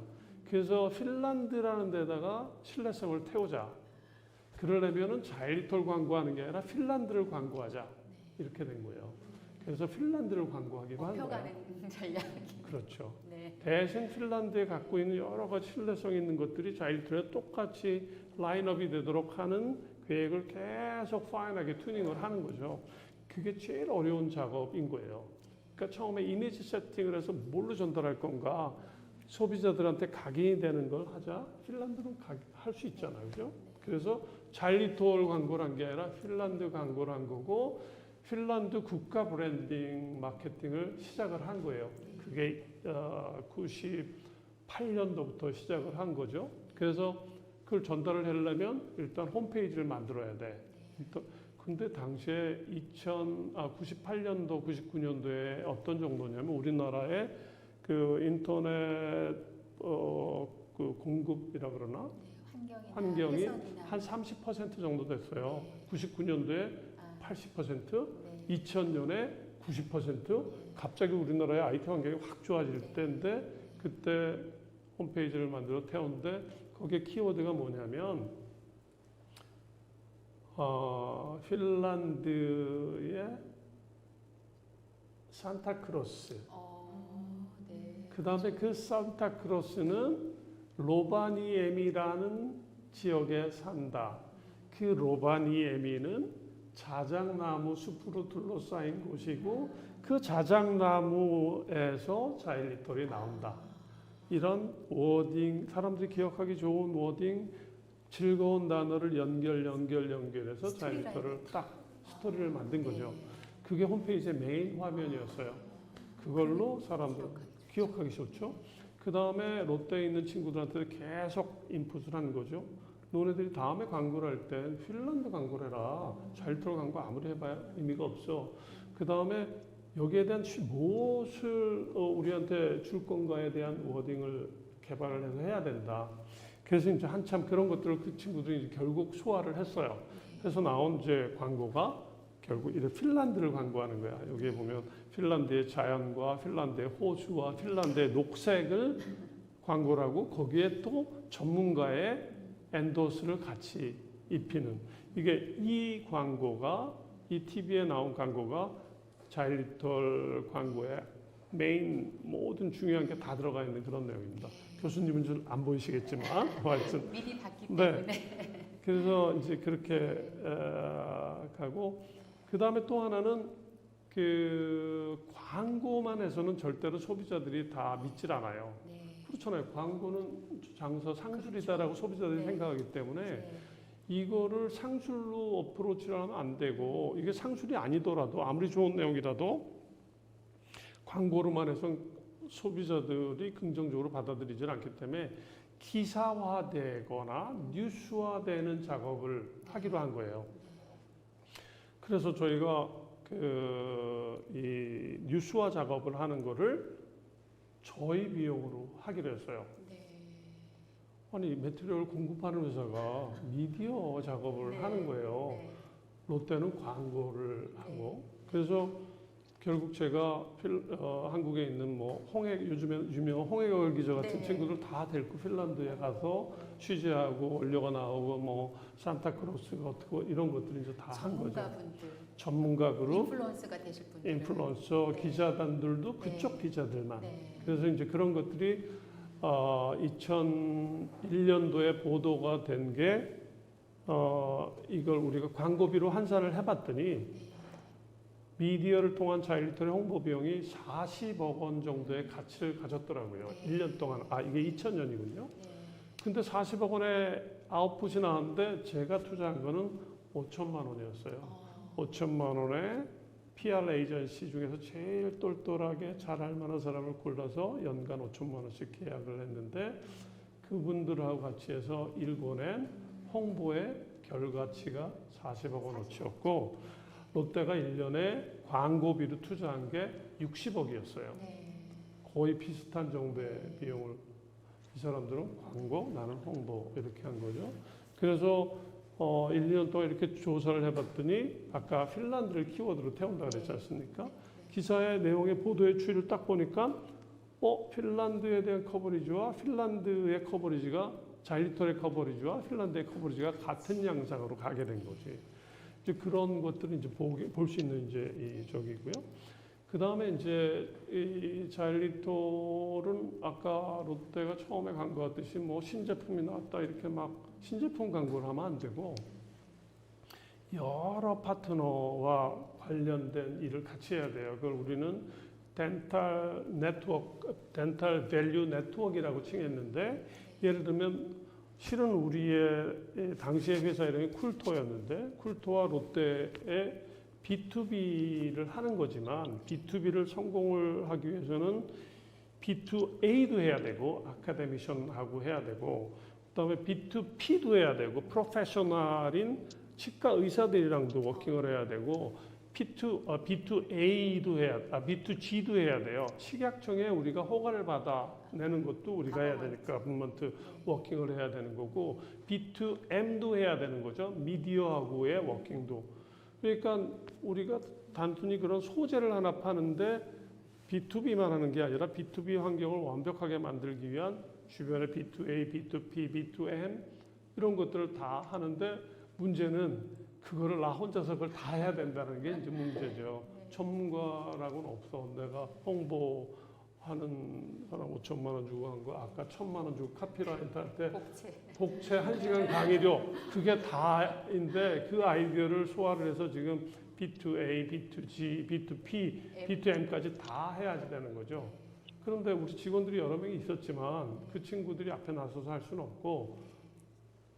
S2: 그래서 핀란드라는 데다가 신뢰성을 태우자. 그러려면은 자일리토를 광고하는 게 아니라 핀란드를 광고하자. 이렇게 된 거예요. 그래서 핀란드를 광고하기로 한 거야.
S1: 목표가는 전략이.
S2: 그렇죠.
S1: 네.
S2: 대신 핀란드에 갖고 있는 여러 가지 신뢰성 있는 것들이 자일리토에 똑같이 라인업이 되도록 하는 계획을 계속 파인하게 튜닝을 하는 거죠. 그게 제일 어려운 작업인 거예요. 그러니까 처음에 이미지 세팅을 해서 뭘로 전달할 건가 소비자들한테 각인이 되는 걸 하자. 핀란드는 할 수 있잖아요. 그죠? 그래서 자일리토를 광고를 한 게 아니라 핀란드 광고를 한 거고 핀란드 국가 브랜딩 마케팅을 시작을 한 거예요. 그게 98년도부터 시작을 한 거죠. 그래서 그걸 전달을 하려면 일단 홈페이지를 만들어야 돼. 근데 당시에 98년도, 99년도에 어떤 정도냐면 우리나라의 그 인터넷 그 공급이라 그러나 환경이 한 30% 정도 됐어요. 99년도에 80%, 2000년에 90%. 갑자기 우리나라의 IT 환경이 확 좋아질 때인데 그때 홈페이지를 만들어 태웠는데 거기에 키워드가 뭐냐면 핀란드의 산타크로스.
S1: 네.
S2: 그 다음에 그 산타크로스는 로바니에미라는 지역에 산다. 그 로바니에미는 자작나무 숲으로 둘러싸인 곳이고 그 자작나무에서 자일리톨이 나온다. 이런 워딩, 사람들이 기억하기 좋은 워딩, 즐거운 단어를 연결해서
S1: 스토리라인.
S2: 자일리터를 딱 스토리를 만든 거죠.
S1: 네.
S2: 그게 홈페이지의 메인 화면이었어요. 그걸로 사람들 기억하기 좋죠. 그 다음에 롯데에 있는 친구들한테 계속 인풋을 한 거죠. 너네들이 다음에 광고를 할 땐 핀란드 광고를 해라. 자일리터 광고 아무리 해봐야 의미가 없어. 그 다음에 여기에 대한 무엇을 우리한테 줄 건가에 대한 워딩을 개발을 해서 해야 된다. 그래서 이제 한참 그런 것들을 그 친구들이 이제 결국 소화를 했어요. 해서 나온 이제 광고가 결국 이제 핀란드를 광고하는 거야. 여기에 보면 핀란드의 자연과 핀란드의 호수와 핀란드의 녹색을 광고라고 거기에 또 전문가의 엔도스를 같이 입히는 이게 이 광고가 이 TV에 나온 광고가 자일리톨 광고의 메인 모든 중요한 게 다 들어가 있는 그런 내용입니다. 교수님은 좀 안 보이시겠지만 하여튼
S1: 미리 봤기
S2: 네.
S1: 때문에.
S2: 그래서 이제 그렇게 가고 그 다음에 또 하나는 그 광고만 해서는 절대로 소비자들이 다 믿질 않아요.
S1: 네.
S2: 그렇잖아요. 광고는 장사 상술이다라고 소비자들이
S1: 네.
S2: 생각하기 때문에
S1: 네.
S2: 이거를 상술로 어프로치를 하면 안 되고 이게 상술이 아니더라도 아무리 좋은 내용이라도 광고로만 해서 소비자들이 긍정적으로 받아들이질 않기 때문에 기사화되거나 뉴스화되는 작업을 하기로 한 거예요. 그래서 저희가 이 뉴스화 작업을 하는 거를 저희 비용으로 하기로 했어요.
S1: 네.
S2: 아니 매트리얼 공급하는 회사가 미디어 작업을
S1: 네.
S2: 하는 거예요.
S1: 네.
S2: 롯데는 광고를 하고 그래서 결국 제가 한국에 있는 뭐 요즘에 유명한 홍해걸 기자 같은
S1: 네.
S2: 친구들 다 데리고 핀란드에 가서 취재하고 원료가 나오고 뭐 산타크로스가 어떻고 이런 것들을 이제 다 한 거죠.
S1: 전문가분들,
S2: 전문가 그룹,
S1: 인플루언서가 되실 분들,
S2: 인플루언서,
S1: 네.
S2: 기자단들도
S1: 네.
S2: 그쪽 기자들만.
S1: 네.
S2: 그래서 이제 그런 것들이 2001년도에 보도가 된 게 이걸 우리가 광고비로 환산을 해봤더니 미디어를 통한 자일리톨의 홍보 비용이 40억 원 정도의 가치를 가졌더라고요.
S1: 네.
S2: 1년 동안. 이게 2000년이군요.
S1: 네.
S2: 근데 40억 원의 아웃풋이 나왔는데 제가 투자한 거는 5천만 원이었어요. 5천만 원에 PR 에이전시 중에서 제일 똘똘하게 잘할 만한 사람을 골라서 연간 5천만 원씩 계약을 했는데 그분들하고 같이 해서 일궈낸 홍보의 결과치가 40억 원어치였고 롯데가 1년에 광고비로 투자한 게 60억이었어요.
S1: 네.
S2: 거의 비슷한 정도의 비용을 이 사람들은 광고, 나는 홍보 이렇게 한 거죠. 그래서 1, 2년 동안 이렇게 조사를 해봤더니 아까 핀란드를 키워드로 태운다 그랬지 않습니까? 기사의 내용의 보도의 추이를 딱 보니까 핀란드에 대한 커버리지와 핀란드의 커버리지가 자일리톨의 커버리지와 핀란드의 커버리지가 같은 양상으로 가게 된 거지. 이제 그런 것들을 이제 볼 수 있는 이제 이 저기고요. 그 다음에 이제 이 자일리톨은 아까 롯데가 처음에 광고했듯이 뭐 신제품이 나왔다 이렇게 막 신제품 광고를 하면 안 되고 여러 파트너와 관련된 일을 같이 해야 돼요. 그걸 우리는 덴탈 밸류 네트워크라고 칭했는데 예를 들면 실은 우리의 당시의 회사 이름이 쿨토였는데 쿨토와 롯데의 B2B를 하는 거지만 B2B를 성공을 하기 위해서는 B2A도 해야 되고 아카데미션하고 해야 되고 그다음에 B2P도 해야 되고 프로페셔널인 치과 의사들이랑도 워킹을 해야 되고 B2A도 B2G도 해야 돼요. 식약청에 우리가 허가를 받아내는 것도 우리가 해야 되니까 government 워킹을 해야 되는 거고 B2M도 해야 되는 거죠. 미디어하고의 워킹도. 그러니까 우리가 단순히 그런 소재를 하나 파는데 B2B만 하는 게 아니라 B2B 환경을 완벽하게 만들기 위한 주변에 B2A, B2P, B2M 이런 것들을 다 하는데 문제는 그거를 나 혼자서 그걸 다 해야 된다는 게 이제 문제죠. 전문가라고는 없어. 내가 홍보하는 사람 5천만 원 주고 한 거 아까 1,000만 원 주고 카피라이터 할 때 복채 1시간 강의료 그게 다인데 그 아이디어를 소화를 해서 지금 B2A, B2G, B2P, B2M까지 다 해야지 되는 거죠. 그런데 우리 직원들이 여러 명이 있었지만 그 친구들이 앞에 나서서 할 수는 없고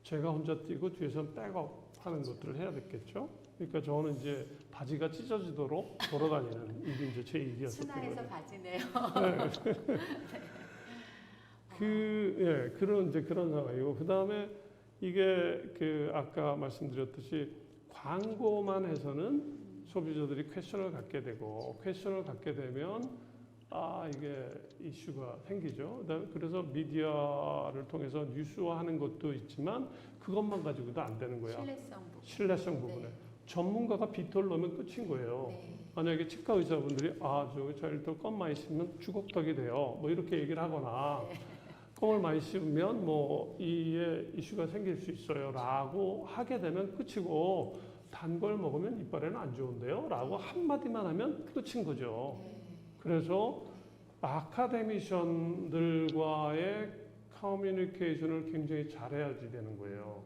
S2: 제가 혼자 뛰고 뒤에서는 백업 하는 것들을 해야 됐겠죠. 그러니까 저는 이제 바지가 찢어지도록 돌아다니는 이게 이제 제 일이었었던
S1: 순화해서
S2: 거예요.
S1: 바지네요.
S2: 그런 이제 그런 상황이고 그 다음에 이게 그 아까 말씀드렸듯이 광고만 해서는 소비자들이 퀘션을 갖게 되고 퀘션을 갖게 되면 이게 이슈가 생기죠. 그래서 미디어를 통해서 뉴스화하는 것도 있지만 그것만 가지고도 안 되는 거야. 신뢰성 부분에.
S1: 네.
S2: 전문가가 비토를 넣으면 끝인 거예요.
S1: 네.
S2: 만약에 치과 의사분들이 저희 껌 많이 씹으면 주걱턱이 돼요. 뭐 이렇게 얘기를 하거나
S1: 네.
S2: 껌을 많이 씹으면 뭐 이에 이슈가 생길 수 있어요라고 하게 되면 끝이고 단 걸 먹으면 이빨에는 안 좋은데요라고 한마디만 하면 끝인 거죠.
S1: 네.
S2: 그래서 아카데미션들과의 커뮤니케이션을 굉장히 잘해야지 되는 거예요.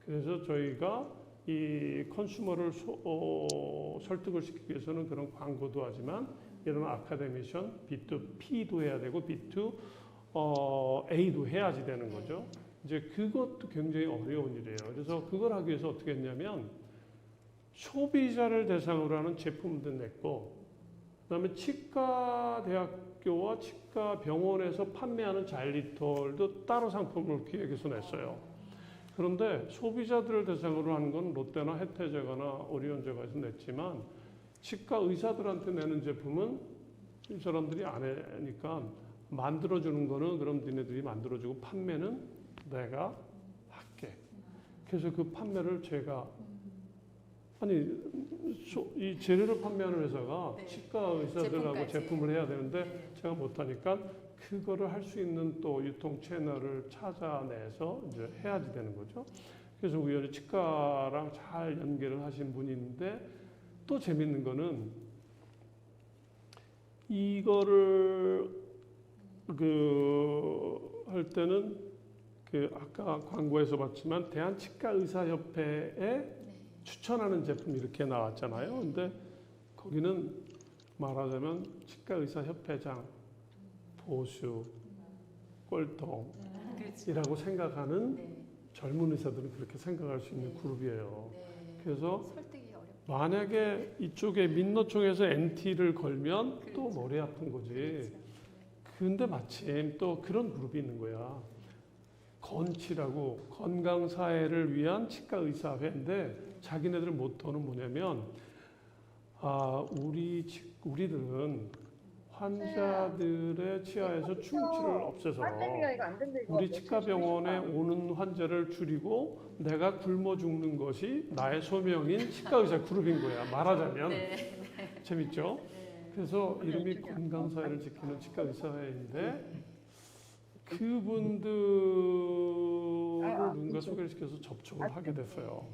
S2: 그래서 저희가 이 컨슈머를 설득을 시키기 위해서는 그런 광고도 하지만 이런 아카데미션 B2P도 해야 되고 B2A도 해야지 되는 거죠. 이제 그것도 굉장히 어려운 일이에요. 그래서 그걸 하기 위해서 어떻게 했냐면 소비자를 대상으로 하는 제품도 냈고 그다음에 치과 대학교와 치과 병원에서 판매하는 자일리톨도 따로 상품을 기획해서 냈어요. 그런데 소비자들을 대상으로 하는 건 롯데나 혜태제과나 오리온제과에서 냈지만 치과 의사들한테 내는 제품은 이 사람들이 안 하니까 만들어주는 거는 그럼 니네들이 만들어주고 판매는 내가 할게. 그래서 그 판매를 제가 이 재료를 판매하는 회사가
S1: 네.
S2: 치과 의사들하고
S1: 제품까지.
S2: 제품을 해야 되는데
S1: 네.
S2: 제가 못하니까 그거를 할 수 있는 또 유통 채널을 찾아내서 이제 해야지 되는 거죠. 그래서 우연히 치과랑 잘 연계를 하신 분이 있는데 또 재밌는 거는 이거를 할 때는 아까 광고에서 봤지만 대한치과의사협회에 추천하는 제품 이렇게 나왔잖아요. 근데 거기는 말하자면 치과의사협회장, 보수, 꼴통이라고 생각하는
S1: 네.
S2: 젊은 의사들은 그렇게 생각할 수 있는
S1: 네.
S2: 그룹이에요.
S1: 네.
S2: 그래서
S1: 설득이 어렵다.
S2: 만약에 이쪽에 민노총에서 NT를 걸면 또
S1: 그렇죠.
S2: 머리 아픈 거지.
S1: 그렇죠.
S2: 근데 마침 또 그런 그룹이 있는 거야. 건치라고 건강사회를 위한 치과의사회인데 자기네들 모토는 뭐냐면 우리들은 환자들의 치아에서 충치를 없애서 우리 치과병원에 오는 환자를 줄이고 내가 굶어 죽는 것이 나의 소명인 치과의사 그룹인 거야. 말하자면
S1: 네.
S2: 재밌죠?
S1: 네.
S2: 그래서 이름이 건강사회를 지키는 치과의사회인데 그분들을 누군가 소개를 시켜서 접촉을 하게 됐어요.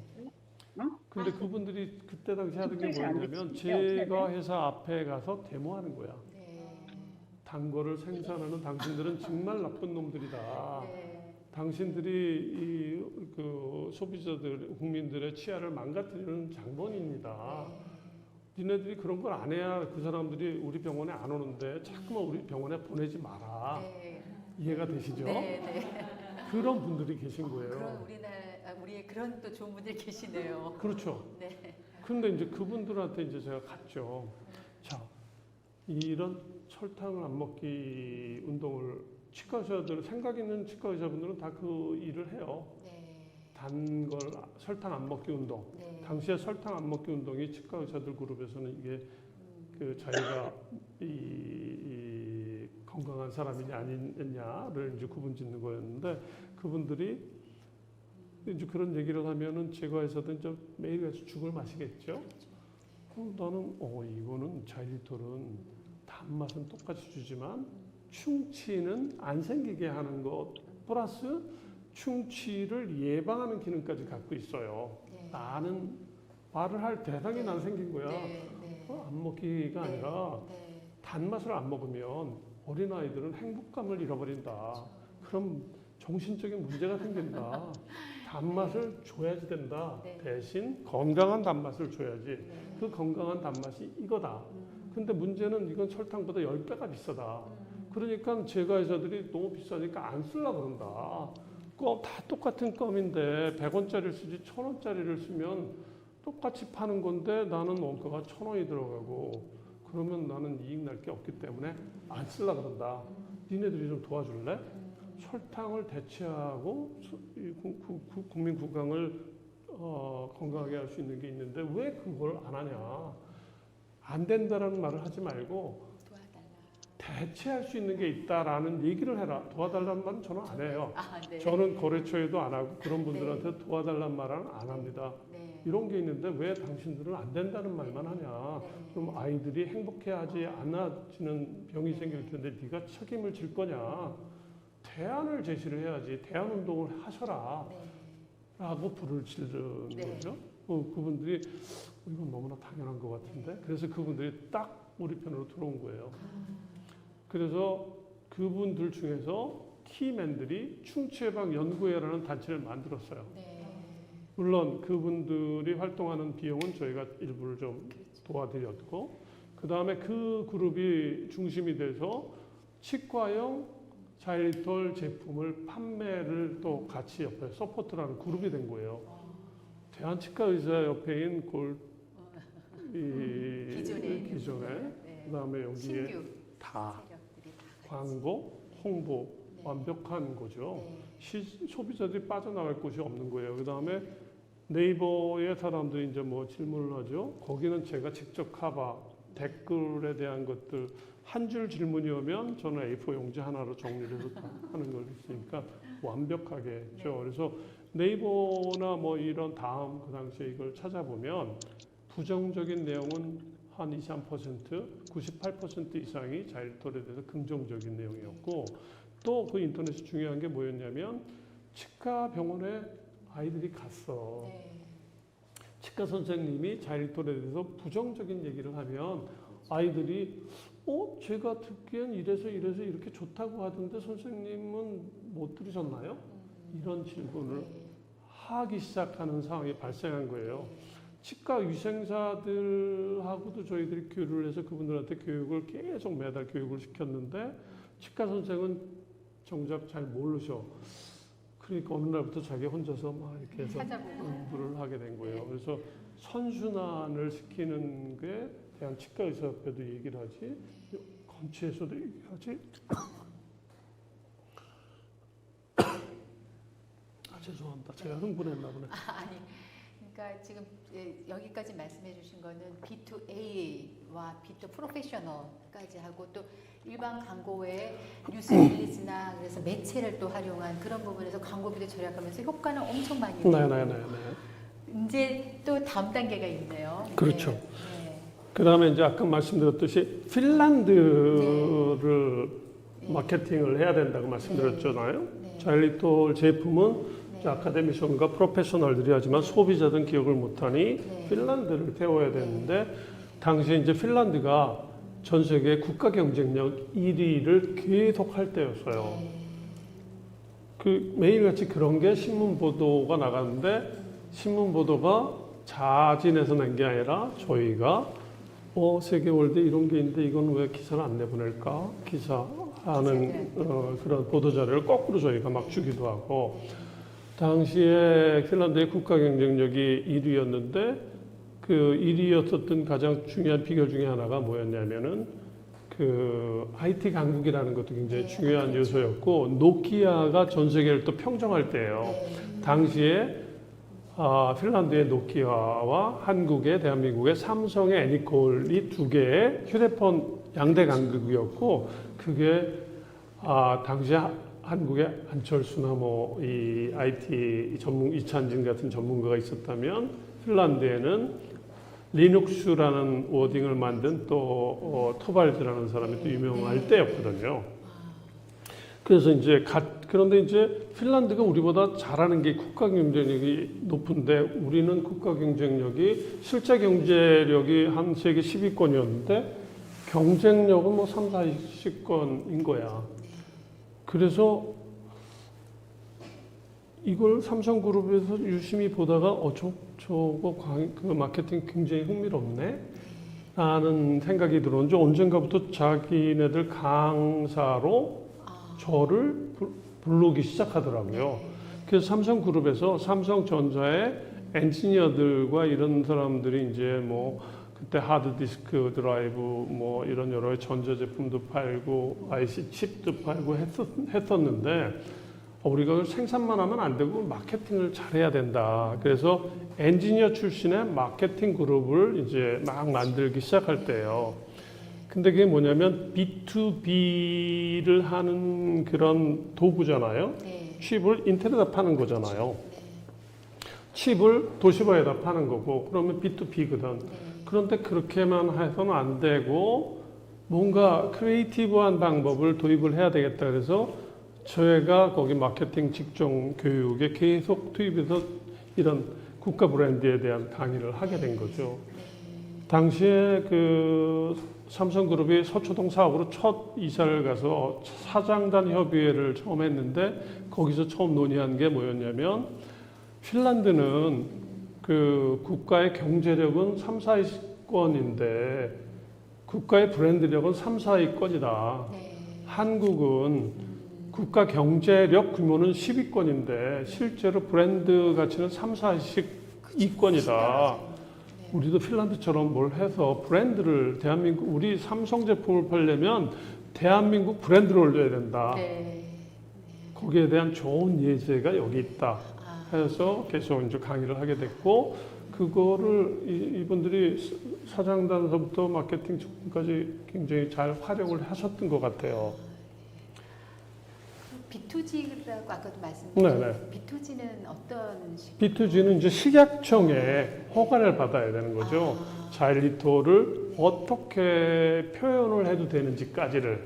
S2: 근데 그분들이 그때 당시 하던 게 뭐였냐면 제가 회사 앞에 가서 데모하는 거야.
S1: 네.
S2: 단 거를 생산하는 당신들은 정말 나쁜 놈들이다.
S1: 네.
S2: 당신들이 그 소비자들, 국민들의 치아를 망가뜨리는 장본인이다. 니네들이 그런 걸 안 해야 그 사람들이 우리 병원에 안 오는데 자꾸만 우리 병원에 보내지 마라.
S1: 네.
S2: 이해가 되시죠?
S1: 네. 네.
S2: 그런 분들이 계신
S1: 그런
S2: 거예요.
S1: 우리의 그런 또 좋은 분들 계시네요.
S2: 그렇죠.
S1: 네.
S2: 근데 이제 그분들한테 이제 제가 갔죠. 자, 이런 설탕을 안 먹기 운동을 치과 의사들, 생각 있는 치과 의사분들은 다 그 일을 해요.
S1: 네.
S2: 단 걸 설탕 안 먹기 운동.
S1: 네.
S2: 당시에 설탕 안 먹기 운동이 치과 의사들 그룹에서는 이게 그 자기가 이 건강한 사람이냐 아니냐를 이제 구분 짓는 거였는데 그분들이 이제 그런 얘기를 하면은 제과에서도 이제 매일 가서 죽을 마시겠죠. 나는 이거는 자일리톨은 단맛은 똑같이 주지만 충치는 안 생기게 하는 것 플러스 충치를 예방하는 기능까지 갖고 있어요.
S1: 네.
S2: 나는 말을 할 대상이 난 생긴 거야.
S1: 네. 네.
S2: 안 먹기가
S1: 네.
S2: 아니라
S1: 네.
S2: 단맛을 안 먹으면 어린아이들은 행복감을 잃어버린다. 그럼 정신적인 문제가 생긴다. 단맛을 줘야지 된다.
S1: 네.
S2: 대신 건강한 단맛을 줘야지.
S1: 네.
S2: 그 건강한 단맛이 이거다. 근데 문제는 이건 설탕보다 10배가 비싸다. 그러니까 제과회사들이 너무 비싸니까 안 쓰려고 그런다. 다 똑같은 껌인데 100원짜리를 쓰지 1000원짜리를 쓰면 똑같이 파는 건데 나는 원가가 1000원이 들어가고 그러면 나는 이익 날 게 없기 때문에 안 쓸라 그런다. 니네들이 좀 도와줄래? 설탕을 대체하고 국민 구강을 건강하게 할 수 있는 게 있는데 왜 그걸 안 하냐? 안 된다라는 말을 하지 말고 대체할 수 있는 게 있다라는 얘기를 해라. 도와달라는 말은 저는 안 해요.
S1: 네.
S2: 저는 거래처에도 안 하고 그런 분들한테 도와달라는 말은 안 합니다.
S1: 네.
S2: 이런 게 있는데 왜 당신들은 안 된다는 말만 하냐. 그럼 아이들이 행복해하지 않아지는 병이 생길 텐데 네가 책임을 질 거냐. 대안을 제시를 해야지. 대안 운동을 하셔라. 라고 불을 지르는 거죠. 그분들이 이건 너무나 당연한 것 같은데. 그래서 그분들이 딱 우리 편으로 들어온 거예요. 그래서 그분들 중에서 T맨들이 충치예방 연구회라는 단체를 만들었어요. 물론 그분들이 활동하는 비용은 저희가 일부를 좀 도와드렸고, 그 다음에 그 그룹이 중심이 돼서 치과용 자일톨 제품을 판매를 또 같이 옆에 서포트라는 그룹이 된 거예요. 대한치과의사협회인 기존에 그 다음에 여기에 다 광고, 홍보 완벽한 거죠. 소비자들이 빠져나갈 곳이 없는 거예요. 그 다음에 네이버에 사람들이 이제 뭐 질문을 하죠. 거기는 제가 직접 카바 댓글에 대한 것들 한 줄 질문이 오면 저는 A4 용지 하나로 정리를 해서 하는 걸 있으니까 완벽하게 했죠. 그래서 네이버나 뭐 이런 다음 그 당시에 이걸 찾아보면 부정적인 내용은 한 23%, 98% 이상이 자일톨에 대해서 긍정적인 내용이었고, 또 그 인터넷이 중요한 게 뭐였냐면 치과 병원에 아이들이 갔어. 치과 선생님이 자일톨에 대해서 부정적인 얘기를 하면 아이들이 제가 듣기엔 이래서 이렇게 좋다고 하던데 선생님은 못 들으셨나요? 이런 질문을 하기 시작하는 상황이 발생한 거예요. 치과 위생사들하고도 저희들이 교류를 해서 그분들한테 교육을 계속 매달 교육을 시켰는데 치과 선생은 정작 잘 모르셔. 그러니까 어느 날부터 자기 혼자서 막 이렇게 해서 공부를 하게 된 거예요. 그래서 선순환을 시키는 게 대한치과의사협회도 얘기를 하지, 검치에서도 얘기하지. 죄송합니다. 제가 흥분했나 보네.
S1: 아니, 그러니까 지금 여기까지 말씀해 주신 거는 B2A와 B2 프로페셔널까지 하고 또 일반 광고 외에 뉴스 릴리즈나 그래서 매체를 또 활용한 그런 부분에서 광고비도 절약하면서 효과는 엄청 많이
S2: 네.
S1: 이제 또 다음 단계가 있네요.
S2: 그렇죠. 그 다음에 이제 아까 말씀드렸듯이 핀란드를 마케팅을 해야 된다고 말씀드렸잖아요. 자일톨 제품은 아카데미션과 프로페셔널들이 하지만 소비자들은 기억을 못하니 핀란드를 태워야 되는데, 당시에 이제 핀란드가 전 세계 국가 경쟁력 1위를 계속 할 때였어요. 그 매일같이 그런 게 신문 보도가 나갔는데, 신문 보도가 자진해서 낸 게 아니라 저희가 세계 월드 이런 게 있는데 이건 왜 기사를 안 내보낼까? 기사하는 그런 보도 자료를 거꾸로 저희가 막 주기도 하고. 당시에 핀란드의 국가 경쟁력이 1위였는데 그 1위였었던 가장 중요한 비결 중에 하나가 뭐였냐면은 그 IT 강국이라는 것도 굉장히 중요한 요소였고, 노키아가 전 세계를 또 평정할 때예요. 당시에 핀란드의 노키아와 한국의 대한민국의 삼성의 애니콜이 두 개의 휴대폰 양대 강국이었고, 그게 당시에 한국의 안철수나 뭐 이 IT 전문 이찬진 같은 전문가가 있었다면 핀란드에는 리눅스라는 워딩을 만든 또 토발드라는 사람이 또 유명할 때였거든요. 그래서 이제 그런데 이제 핀란드가 우리보다 잘하는 게 국가 경쟁력이 높은데, 우리는 국가 경쟁력이 실제 경제력이 한 세계 10위권이었는데 경쟁력은 뭐 3, 40위권인 거야. 그래서 이걸 삼성그룹에서 유심히 보다가 저거 그 마케팅 굉장히 흥미롭네 라는 생각이 들었는지 언젠가부터 자기네들 강사로 저를 부르기 시작하더라고요. 그래서 삼성그룹에서 삼성전자의 엔지니어들과 이런 사람들이 이제 뭐 그때 하드디스크 드라이브 뭐 이런 여러 전자제품도 팔고 IC 칩도 팔고 했었는데 우리가 그걸 생산만 하면 안 되고 마케팅을 잘해야 된다. 그래서 엔지니어 출신의 마케팅 그룹을 이제 막 만들기 시작할 때예요. 근데 그게 뭐냐면 B2B를 하는 그런 도구잖아요.
S1: 네.
S2: 칩을 인텔에다 파는 거잖아요.
S1: 네.
S2: 칩을 도시바에다 파는 거고 그러면 B2B거든.
S1: 네.
S2: 그런데 그렇게만 해서는 안 되고 뭔가 크리에이티브한 방법을 도입을 해야 되겠다. 그래서 저희가 거기 마케팅 직종 교육에 계속 투입해서 이런 국가 브랜드에 대한 강의를 하게 된 거죠. 당시에 그 삼성그룹이 서초동 사업으로 첫 이사를 가서 사장단 협의회를 처음 했는데 거기서 처음 논의한 게 뭐였냐면 핀란드는 그 국가의 경제력은 3, 4위권인데 국가의 브랜드력은 3, 4위권이다.
S1: 네.
S2: 한국은 국가 경제력 규모는 10위권인데 실제로 브랜드 가치는 3, 4위권이다. 우리도 핀란드처럼 뭘 해서 브랜드를 대한민국 우리 삼성 제품을 팔려면 대한민국 브랜드를 올려야 된다.
S1: 네.
S2: 거기에 대한 좋은 예제가 여기 있다.
S1: 아,
S2: 해서 계속 이제 강의를 하게 됐고 그거를 이분들이 사장단서부터 마케팅 측까지 굉장히 잘 활용을 하셨던 것 같아요.
S1: B2G라고 아까도
S2: 네네.
S1: 말씀드렸는데 B2G는 어떤 식?
S2: B2G는 이제 식약청에 허가를 받아야 되는 거죠. 자일리토를 어떻게 표현을 해도 되는지까지를.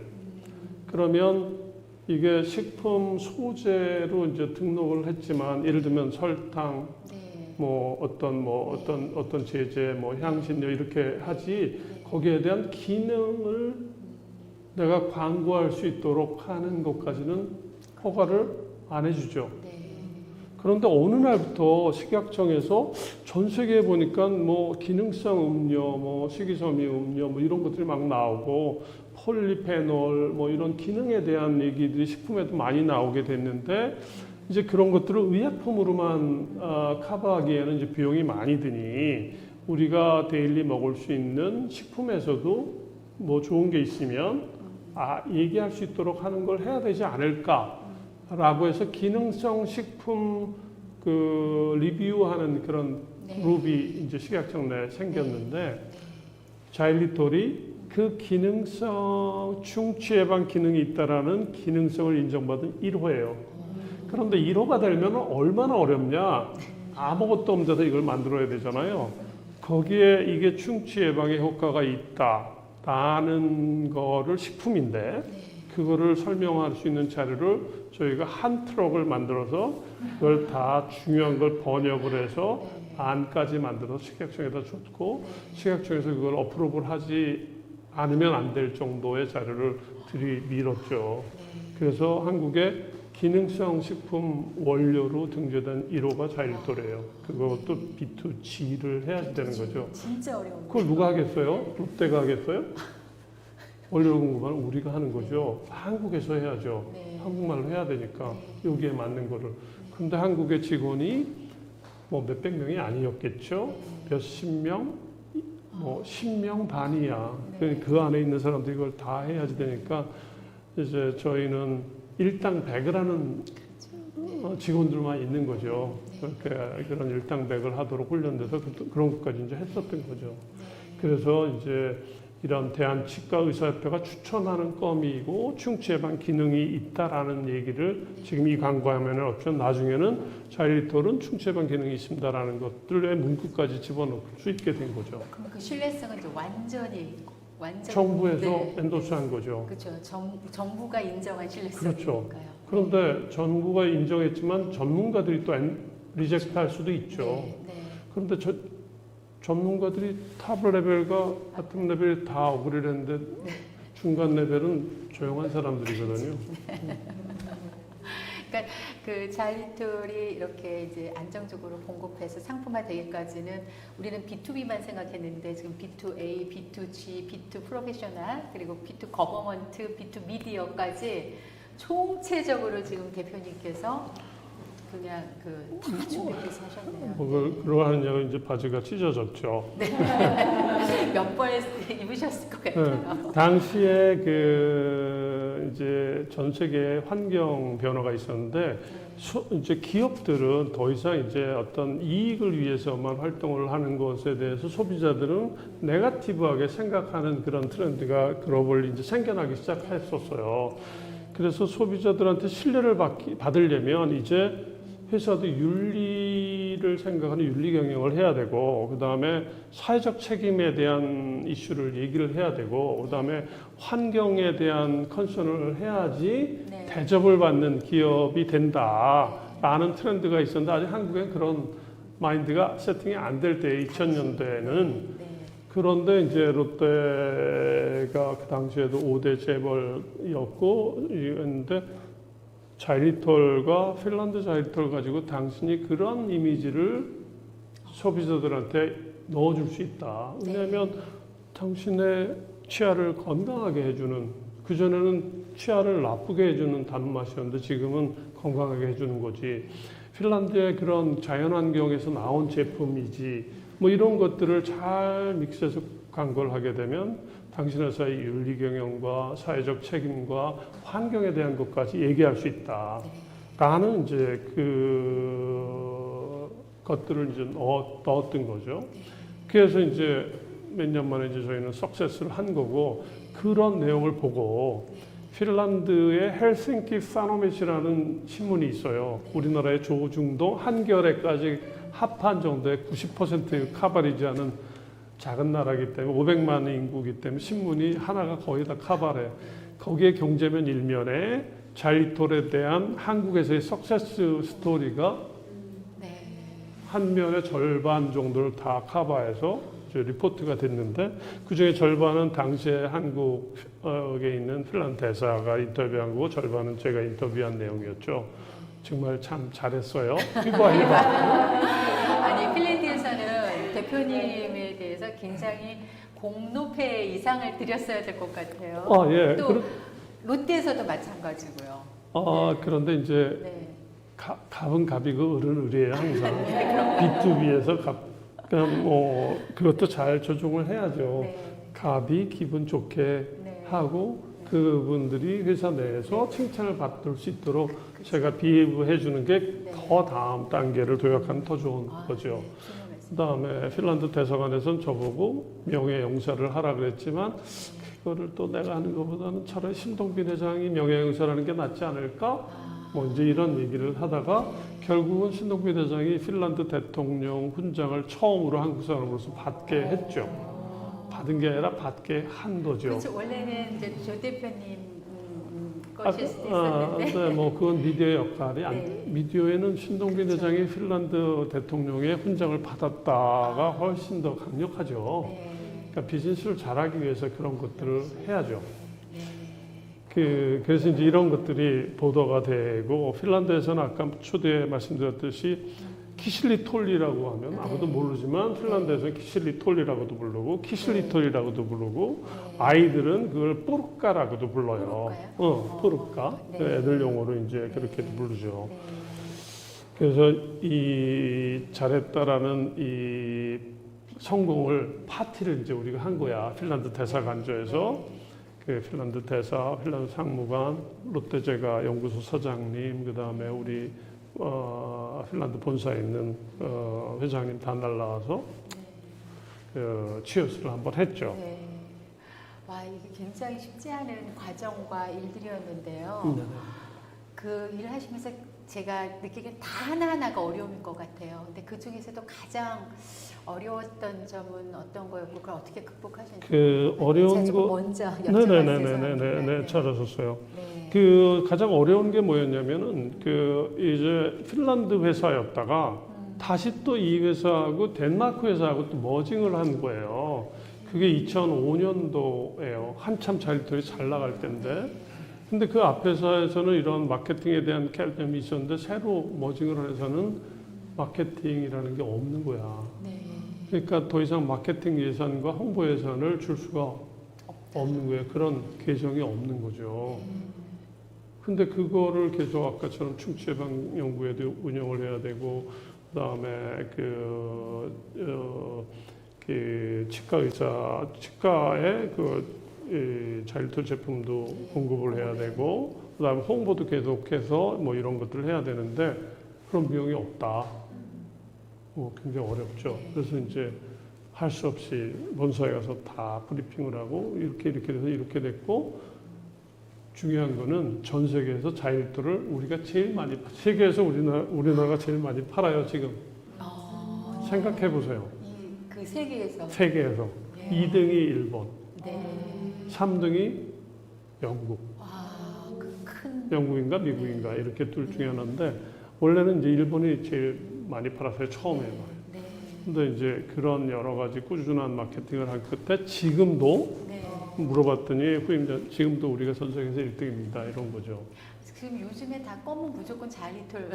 S2: 그러면 이게 식품 소재로 이제 등록을 했지만 예를 들면 설탕,
S1: 네.
S2: 뭐 어떤 제제, 뭐 향신료 이렇게 하지 거기에 대한 기능을 내가 광고할 수 있도록 하는 것까지는 허가를 안 해주죠.
S1: 네.
S2: 그런데 어느 날부터 식약청에서 전 세계에 보니까 뭐 기능성 음료, 뭐 식이섬유 음료 뭐 이런 것들이 막 나오고 폴리페놀 뭐 이런 기능에 대한 얘기들이 식품에도 많이 나오게 됐는데 이제 그런 것들을 의약품으로만 커버하기에는 이제 비용이 많이 드니 우리가 데일리 먹을 수 있는 식품에서도 뭐 좋은 게 있으면 얘기할 수 있도록 하는 걸 해야 되지 않을까라고 해서 기능성 식품 그 리뷰하는 그런
S1: 네.
S2: 그룹이 이제 식약청 내에 생겼는데 자일리톨이 그 기능성 충치 예방 기능이 있다라는 기능성을 인정받은 1호예요. 그런데 1호가 되면 얼마나 어렵냐? 아무것도 없는 데서 이걸 만들어야 되잖아요. 거기에 이게 충치 예방에 효과가 있다라는 거를 식품인데 그거를 설명할 수 있는 자료를 저희가 한 트럭을 만들어서 그걸 다 중요한 걸 번역을 해서 안까지 만들어서 식약청에다 줬고 식약청에서 그걸 어프로브를 하지 않으면 안 될 정도의 자료를 들이밀었죠. 그래서 한국의 기능성 식품 원료로 등재된 1호가 자일리톨이에요. 그것도 B2G를 해야 되는 거죠.
S1: 진짜 어려운데.
S2: 그걸 누가 하겠어요? 롯데가 하겠어요? 원료 공급은 우리가 하는 거죠. 한국에서 해야죠.
S1: 네.
S2: 한국말로 해야 되니까 여기에 맞는 거를. 근데 한국의 직원이 뭐 몇백 명이 아니었겠죠. 몇십 명, 뭐 10명 반이야. 그 안에 있는 사람들이 이걸 다 해야지 되니까 이제 저희는 일당 100을 하는 직원들만 있는 거죠. 그렇게 그런 일당 100을 하도록 훈련돼서 그런 것까지 이제 했었던 거죠. 그래서 이제 이런 대한치과의사협회가 추천하는 껌이고 충치 예방 기능이 있다라는 얘기를 지금 이 광고 화면에 없지만 나중에는 자일리톨은 충치 예방 기능이 있습니다라는 것들의 문구까지 집어넣을 수 있게 된 거죠.
S1: 그럼 그 신뢰성은 이제 완전
S2: 정부에서 엔도스한 거죠.
S1: 그렇죠. 정부가 인정한 신뢰성이니까요.
S2: 그렇죠. 그런데 정부가 인정했지만 전문가들이 또 리젝트할 수도 있죠.
S1: 네.
S2: 그런데 전문가들이 탑 레벨과 바텀 레벨이 다 억울을 했는데 중간 레벨은 조용한 사람들이거든요.
S1: 그러니까 그 자일리톨이 이렇게 이제 안정적으로 공급해서 상품화 되기까지는 우리는 B2B만 생각했는데 지금 B2A, B2G, B2 프로페셔널 그리고 B2 거버먼트, B2 미디어까지 총체적으로 지금 대표님께서 그냥 다 준비해서 하셨네요.
S2: 그러하는 양은 이제 바지가 찢어졌죠.
S1: 몇 번 입으셨을 것 같아요.
S2: 당시에 이제 전 세계 환경 변화가 있었는데 이제 기업들은 더 이상 이제 어떤 이익을 위해서만 활동을 하는 것에 대해서 소비자들은 네거티브하게 생각하는 그런 트렌드가 글로벌리 이제 생겨나기 시작했었어요. 그래서 소비자들한테 신뢰를 받으려면 이제 회사도 윤리를 생각하는 윤리 경영을 해야 되고, 그 다음에 사회적 책임에 대한 이슈를 얘기를 해야 되고, 그 다음에 환경에 대한 컨선을 해야지
S1: 네.
S2: 대접을 받는 기업이 된다라는 트렌드가 있었는데, 아직 한국엔 그런 마인드가 세팅이 안 될 때, 2000년대에는. 그런데 이제 롯데가 그 당시에도 5대 재벌이었고, 그런데 자일리톨과 핀란드 자일리톨 가지고 당신이 그런 이미지를 소비자들한테 넣어줄 수 있다. 왜냐하면 당신의 치아를 건강하게 해주는, 그전에는 치아를 나쁘게 해주는 단맛이었는데 지금은 건강하게 해주는 거지. 핀란드의 그런 자연환경에서 나온 제품이지. 뭐 이런 것들을 잘 믹스해서 광고를 하게 되면 당신 회사의 윤리 경영과 사회적 책임과 환경에 대한 것까지 얘기할 수 있다. 라는 이제 그 것들을 이제 넣었던 거죠. 그래서 이제 몇 년 만에 이제 저희는 석세스를 한 거고, 그런 내용을 보고 핀란드의 헬싱키 사노мет이라는 신문이 있어요. 우리나라의 조중동 한겨레까지 합한 정도의 90% 카바리지하는 작은 나라이기 때문에 500만 인구이기 때문에 신문이 하나가 거의 다 카바래. 거기에 경제면 일면에 자일리톨에 대한 한국에서의 석세스 스토리가 한 면의 절반 정도를 다 커버해서 리포트가 됐는데, 그중에 절반은 당시에 한국에 있는 핀란드 대사가 인터뷰한 거고 절반은 제가 인터뷰한 내용이었죠. 정말 참 잘했어요.
S1: 아니, 핀란드에서는 대표님에 대해서 굉장히 공로패 이상을 드렸어야 될 것 같아요.
S2: 예.
S1: 또 롯데에서도 마찬가지고요.
S2: 그런데 이제
S1: 네.
S2: 갑은 갑이고 을은 을이에요, 항상. B2B에서 그냥 뭐 그것도 잘 조정을 해야죠.
S1: 네.
S2: 갑이 기분 좋게
S1: 네.
S2: 하고 그분들이 회사 내에서 칭찬을 받을 수 있도록 제가 비해브 해주는 게 더 다음 단계를 도약하면 더 좋은 거죠. 그 다음에 핀란드 대사관에서는 저보고 명예영사를 하라 그랬지만, 그거를 또 내가 하는 것보다는 차라리 신동빈 회장이 명예영사라는 게 낫지 않을까? 뭐 이제 이런 얘기를 하다가 결국은 신동빈 회장이 핀란드 대통령 훈장을 처음으로 한국 사람으로서 받게 했죠. 받은 게 아니라 받게 한 거죠.
S1: 그렇죠. 원래는 이제 조 대표님 것일 수도 있었는데.
S2: 네, 뭐 그건 미디어의 역할이
S1: 네.
S2: 미디어에는 신동빈 회장이 핀란드 대통령의 훈장을 받았다가 훨씬 더 강력하죠.
S1: 네.
S2: 그러니까 비즈니스를 잘하기 위해서 그런 것들을 해야죠. 그래서 이제 이런 것들이 보도가 되고, 핀란드에서는 아까 초대에 말씀드렸듯이 키실리톨리라고 하면 아무도 모르지만 핀란드에서는 키실리톨리라고도 부르고 키실리톨이라고도 부르고, 아이들은 그걸 뽀르까라고도 불러요. 뽀르까.
S1: 네.
S2: 애들 용어로 이제 그렇게 부르죠. 그래서 이 잘했다라는 이 성공을 파티를 이제 우리가 한 거야. 핀란드 대사관저에서. 그 핀란드 대사, 핀란드 상무관, 롯데제가 연구소 사장님, 그 다음에 우리 핀란드 본사에 있는 회장님 다 날라와서 치어스를 한번 했죠.
S1: 네. 와, 이게 굉장히 쉽지 않은 과정과 일들이었는데요. 그 일을 하시면서 제가 느끼기엔 다 하나하나가 어려움인 것 같아요. 근데 그 중에서도 가장 어려웠던 점은 어떤 거였고, 그걸 어떻게 극복하셨는지.
S2: 그 어려운
S1: 제가
S2: 거.
S1: 먼저 여쭤봤어요.
S2: 네네네네네. 잘하셨어요.
S1: 네.
S2: 그 가장 어려운 게 뭐였냐면은 그 이제 핀란드 회사였다가 다시 또 이 회사하고 덴마크 회사하고 또 머징을 한 거예요. 그게 2005년도예요. 한참 자일리톨이 잘 나갈 때인데. 근데 그 앞 회사에서는 이런 마케팅에 대한 개념이 있었는데, 새로 머징을 해서는 마케팅이라는 게 없는 거야.
S1: 네.
S2: 그러니까 더 이상 마케팅 예산과 홍보 예산을 줄 수가 없는 거예요. 그런 계정이 없는 거죠. 근데 그거를 계속 아까처럼 충치 예방 연구에도 운영을 해야 되고, 그다음에 그 치과 의사, 치과에 자일톨 제품도 공급을 해야 되고, 그다음에 홍보도 계속해서 뭐 이런 것들을 해야 되는데 그런 비용이 없다. 굉장히 어렵죠. 그래서 이제 할 수 없이 본사에 가서 다 브리핑을 하고 이렇게 돼서 이렇게 됐고, 중요한 거는 전 세계에서 자일톨을 우리가 제일 많이 세계에서 우리나라가 제일 많이 팔아요 지금. 생각해 보세요.
S1: 그 세계에서.
S2: 세계에서
S1: 예.
S2: 2등이 일본,
S1: 네.
S2: 3등이 영국.
S1: 큰.
S2: 영국인가 미국인가 이렇게 둘 중에 하나인데, 원래는 이제 일본이 제일 많이 팔았어요 처음에.
S1: 네.
S2: 근데 이제 그런 여러 가지 꾸준한 마케팅을 한 끝에 지금도
S1: 네.
S2: 물어봤더니 후임자 지금도 우리가 전 세계에서 1등입니다 이런 거죠.
S1: 지금 요즘에 다 검은 무조건 자일톨.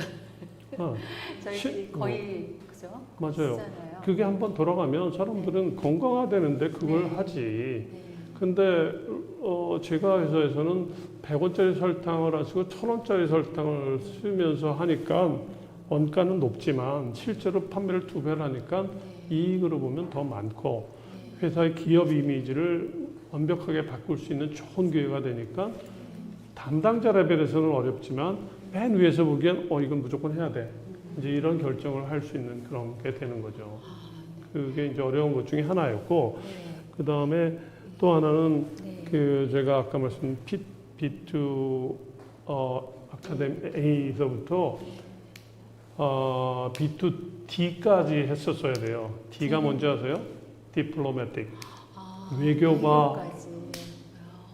S2: 아,
S1: 저희 거의 그죠?
S2: 맞아요.
S1: 쓰잖아요.
S2: 그게 한번 돌아가면 사람들은 건강화되는데 그걸
S1: 네.
S2: 하지.
S1: 네.
S2: 근데 제가 회사에서는 100원짜리 설탕을 안 쓰고 1000원짜리 설탕을 쓰면서 하니까 원가는 높지만 실제로 판매를 2배를 하니까 이익으로 보면 더 많고, 회사의 기업 이미지를 완벽하게 바꿀 수 있는 좋은 기회가 되니까 담당자 레벨에서는 어렵지만 맨 위에서 보기엔 이건 무조건 해야 돼. 이제 이런 결정을 할 수 있는 그런 게 되는 거죠. 그게 이제 어려운 것 중에 하나였고, 그 다음에 또 하나는 제가 아까 말씀 B2 아카데미에서부터 B2D까지 했었어야 돼요. D가 뭔지 아세요? 디플로매틱. 외교가.
S1: 외교까지.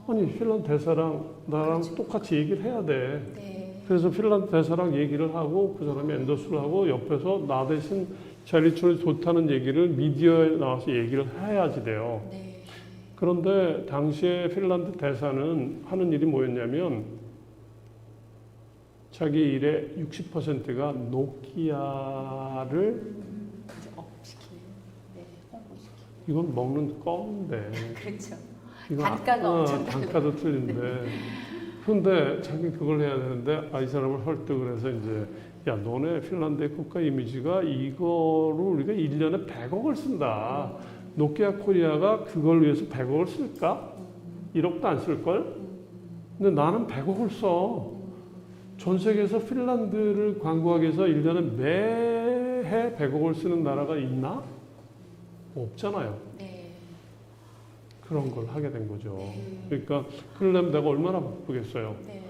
S2: 아니 핀란드 대사랑 나랑 똑같이 얘기를 해야 돼.
S1: 네.
S2: 그래서 핀란드 대사랑 얘기를 하고 그 사람이 엔도스를 하고 옆에서 나 대신 자일톨이 좋다는 얘기를 미디어에 나와서 얘기를 해야지 돼요.
S1: 네.
S2: 그런데 당시에 핀란드 대사는 하는 일이 뭐였냐면 자기 일의 60%가 노키아를
S1: 이제 업시키는, 네, 홍보시키는.
S2: 이건 먹는 껌인데
S1: 그렇죠.
S2: 이건
S1: 단가가 엄청
S2: 단가도 틀린데 근데 자기 그걸 해야 되는데 이 사람을 헐떡을 해서 이제 야 너네 핀란드의 국가 이미지가 이거를 우리가 1년에 100억을 쓴다. 노키아 코리아가 그걸 위해서 100억을 쓸까? 1억도 안 쓸걸? 근데 나는 100억을 써. 전 세계에서 핀란드를 광고하기 위해서 1년에 매해 100억을 쓰는 나라가 있나? 없잖아요.
S1: 네.
S2: 그런 걸 하게 된 거죠. 그러니까 그러려면 내가 얼마나 바쁘겠어요.
S1: 네.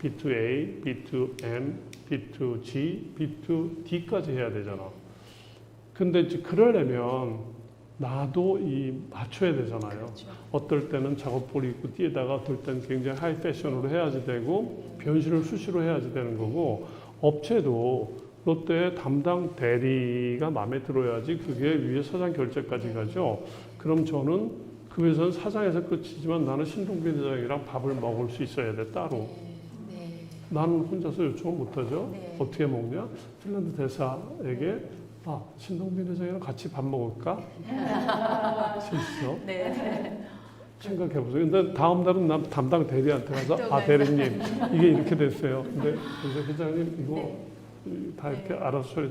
S2: B2A, B2M, B2G, B2D까지 해야 되잖아. 근데 이제 그러려면 나도 맞춰야 되잖아요.
S1: 그렇죠.
S2: 어떨 때는 작업복을 입고 뛰다가 어떨 때는 굉장히 하이 패션으로 해야지 되고 변신을 수시로 해야지 되는 거고, 업체도 롯데의 담당 대리가 마음에 들어야지 그게 위에 사장 결제까지 가죠. 그럼 저는 그 회사는 사장에서 끝이지만 나는 신동빈 회장이랑 밥을 먹을 수 있어야 돼 따로.
S1: 네.
S2: 나는 혼자서 요청을 못하죠.
S1: 네.
S2: 어떻게 먹냐? 핀란드 대사에게 신동빈 회장이랑 같이 밥 먹을까? 실수.
S1: 네.
S2: 생각해보세요. 근데 다음 달은 난 담당 대리한테 가서 대리님 이게 이렇게 됐어요. 근데 그래서 회장님 이거 다 이렇게 알아서 처리.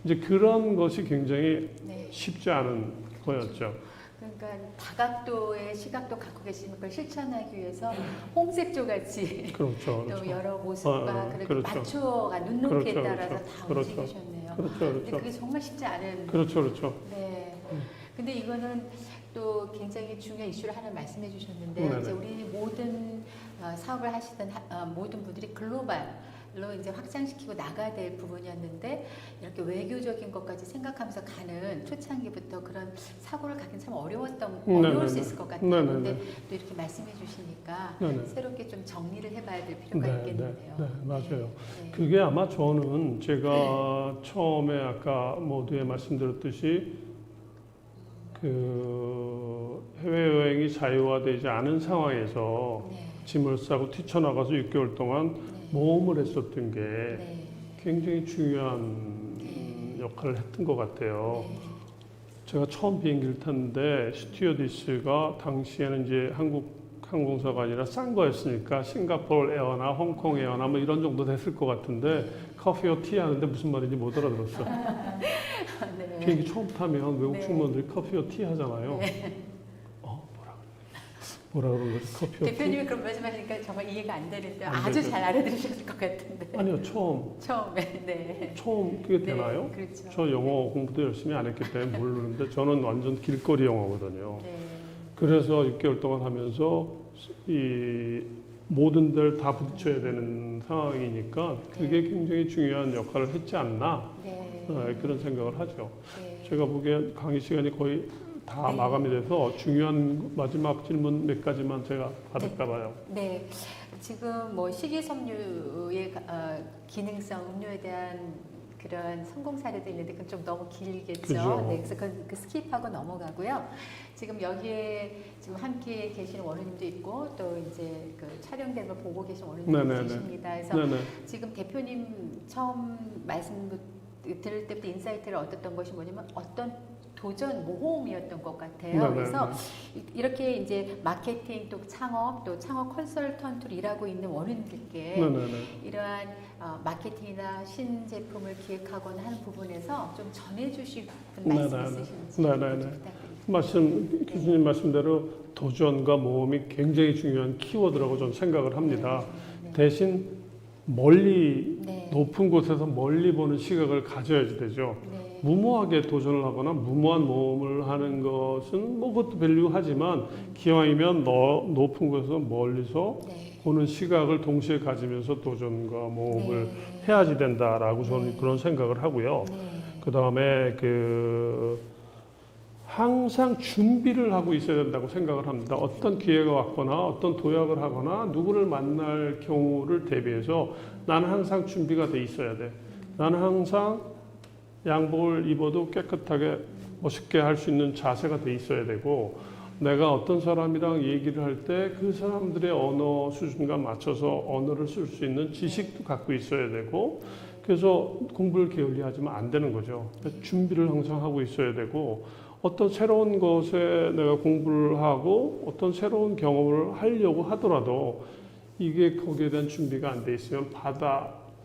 S2: 이제 그런 것이 굉장히
S1: 네.
S2: 쉽지 않은 거였죠.
S1: 그러니까 다각도의 시각도 갖고 계시는 걸 실천하기 위해서 홍색조 같이
S2: 그렇죠.
S1: 또 여러 모습과 그렇게
S2: 그렇죠.
S1: 맞춰가 눈높이에
S2: 그렇죠,
S1: 따라서
S2: 그렇죠.
S1: 다
S2: 그렇죠.
S1: 움직이셨네요.
S2: 그렇죠.
S1: 근데
S2: 그렇죠.
S1: 그게 정말 쉽지 않은.
S2: 그렇죠.
S1: 네. 근데 이거는 또 굉장히 중요한 이슈를 하나 말씀해 주셨는데,
S2: 네네.
S1: 이제 우리 모든 사업을 하시던 모든 분들이 글로벌로 이제 확장시키고 나가야 될 부분이었는데, 이렇게 외교적인 것까지 생각하면서 가는 초창기부터 그런 사고를 갖긴 참 어려울 수 있을 것 같아요.
S2: 네네네.
S1: 근데 또 이렇게 말씀해 주시니까
S2: 네네.
S1: 새롭게 좀 정리를 해봐야 될 필요가 있겠는데요.
S2: 네, 맞아요.
S1: 네.
S2: 그게 아마 저는 제가 처음에 아까 모두에 말씀드렸듯이 그 해외여행이 자유화되지 않은 상황에서
S1: 네.
S2: 짐을 싸고 뛰쳐나가서 6개월 동안
S1: 네.
S2: 모험을 했었던 게
S1: 네.
S2: 굉장히 중요한 역할을 했던 것 같아요.
S1: 네.
S2: 제가 처음 비행기를 탔는데 스튜어디스가 당시에는 이제 한국 항공사가 아니라 싼 거였으니까 싱가포르 에어나 홍콩 에어나 뭐 이런 정도 됐을 것 같은데 커피와 티 하는데 무슨 말인지 못 알아들었어.
S1: 네.
S2: 비행기 처음 타면 외국
S1: 네.
S2: 승무원들이 커피와 티 하잖아요. 뭐라 그런 거지? 커피와 티?
S1: 대표님이 그런 말씀하시니까 정말 이해가 안 되는데
S2: 안
S1: 아주
S2: 되죠.
S1: 잘 알아들으셨을 것 같은데.
S2: 아니요,
S1: 처음에. 네.
S2: 처음 그게
S1: 네,
S2: 되나요?
S1: 그렇죠.
S2: 저 영어 공부도 열심히 안 했기 때문에 모르는데 저는 완전 길거리 영어거든요.
S1: 네.
S2: 그래서 6개월 동안 하면서 이 모든 데를 다 부딪혀야 되는 상황이니까 그게 굉장히 중요한 역할을 했지 않나
S1: 네.
S2: 그런 생각을 하죠.
S1: 네.
S2: 제가 보기엔 강의 시간이 거의 다
S1: 네.
S2: 마감이 돼서 중요한 마지막 질문 몇 가지만 제가 받을까 봐요.
S1: 네, 지금 뭐 식이섬유의 기능성 음료에 대한 그런 성공 사례도 있는데 그건 좀 너무 길겠죠.
S2: 그죠.
S1: 네, 그래서 그 스킵하고 넘어가고요. 지금 여기에 지금 함께 계시는 원우님도 있고 또 이제 그 촬영된 걸 보고 계신 원우님도
S2: 네네네.
S1: 계십니다. 그래서
S2: 네네.
S1: 지금 대표님 처음 말씀 들을 때부터 인사이트를 얻었던 것이 뭐냐면 어떤 도전 모험이었던 것 같아요.
S2: 네네네.
S1: 그래서 이렇게 이제 마케팅 또 창업 컨설턴트로 일하고 있는 원우님들께
S2: 네네네.
S1: 이러한 마케팅이나 신제품을 기획하거나 하는 부분에서 좀 전해주실 싶은 말씀
S2: 네네네.
S1: 있으신지
S2: 네네네.
S1: 좀 부탁드립니다.
S2: 교수님 말씀대로 도전과 모험이 굉장히 중요한 키워드라고 저는 생각을 합니다.
S1: 네.
S2: 대신 멀리
S1: 네.
S2: 높은 곳에서 멀리 보는 시각을 가져야지 되죠.
S1: 네.
S2: 무모하게 도전을 하거나 무모한 모험을 하는 것은 뭐 그것도 밸류하지만 기왕이면 높은 곳에서 멀리서
S1: 네.
S2: 보는 시각을 동시에 가지면서 도전과 모험을
S1: 네.
S2: 해야지 된다라고 저는
S1: 네.
S2: 그런 생각을 하고요.
S1: 네.
S2: 그 다음에 항상 준비를 하고 있어야 된다고 생각을 합니다. 어떤 기회가 왔거나 어떤 도약을 하거나 누구를 만날 경우를 대비해서 나는 항상 준비가 돼 있어야 돼. 나는 항상 양복을 입어도 깨끗하게 멋있게 할 수 있는 자세가 돼 있어야 되고 내가 어떤 사람이랑 얘기를 할 때 그 사람들의 언어 수준과 맞춰서 언어를 쓸 수 있는 지식도 갖고 있어야 되고 그래서 공부를 게을리하지만 안 되는 거죠. 준비를 항상 하고 있어야 되고 어떤 새로운 것에 내가 공부를 하고 어떤 새로운 경험을 하려고 하더라도 이게 거기에 대한 준비가 안 돼 있으면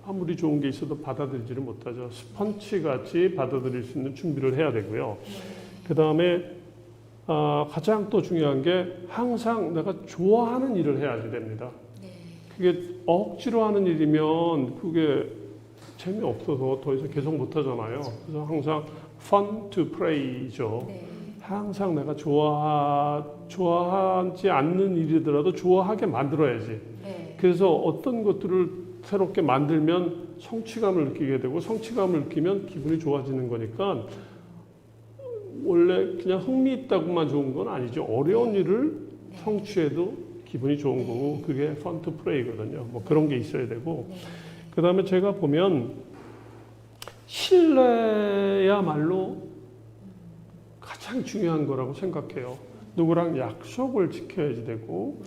S2: 아무리 좋은 게 있어도 받아들이지를 못하죠. 스펀치 같이 받아들일 수 있는 준비를 해야 되고요. 그 다음에 가장 또 중요한 게 항상 내가 좋아하는 일을 해야지 됩니다. 그게 억지로 하는 일이면 그게 재미없어서 더 이상 계속 못 하잖아요. 그래서 항상 fun to play죠.
S1: 네.
S2: 항상 내가 좋아하지 않는 일이더라도 좋아하게 만들어야지.
S1: 네.
S2: 그래서 어떤 것들을 새롭게 만들면 성취감을 느끼게 되고 성취감을 느끼면 기분이 좋아지는 거니까 원래 그냥 흥미있다고만 좋은 건 아니죠. 어려운 일을 성취해도 기분이 좋은 거고 그게 fun to play거든요. 뭐 그런 게 있어야 되고 그 다음에 제가 보면 신뢰야말로 가장 중요한 거라고 생각해요. 누구랑 약속을 지켜야지 되고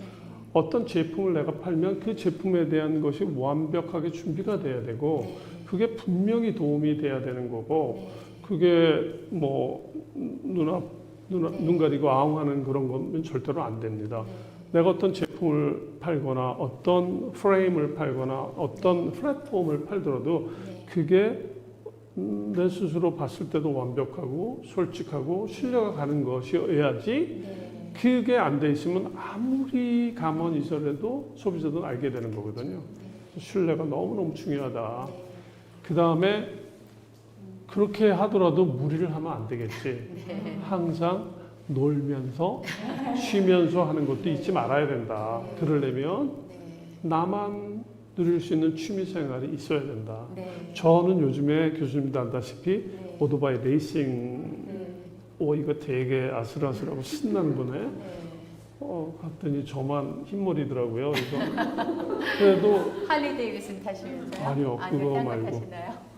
S2: 어떤 제품을 내가 팔면 그 제품에 대한 것이 완벽하게 준비가 돼야 되고 그게 분명히 도움이 돼야 되는 거고 그게 뭐 눈 가리고 아웅하는 그런 거면 절대로 안 됩니다. 내가 어떤 제품을 팔거나 어떤 프레임을 팔거나 어떤 플랫폼을 팔더라도 그게 내 스스로 봤을 때도 완벽하고 솔직하고 신뢰가 가는 것이어야지 그게 안 돼 있으면 아무리 가만히 있어도 소비자들은 알게 되는 거거든요. 신뢰가 너무너무 중요하다. 그 다음에 그렇게 하더라도 무리를 하면 안 되겠지. 항상 놀면서 쉬면서 하는 것도 잊지 말아야 된다. 그러려면 나만 누릴 수 있는 취미 생활이 있어야 된다. 저는 요즘에 교수님도 안다시피 오토바이 레이싱 이거 되게 아슬아슬하고 신나는 거네. 갔더니 저만 흰머리더라고요. 그래도
S1: 할리 데이비슨 타시면서요?
S2: 아니요, 그거
S1: 딴거
S2: 말고.
S1: 타시나요?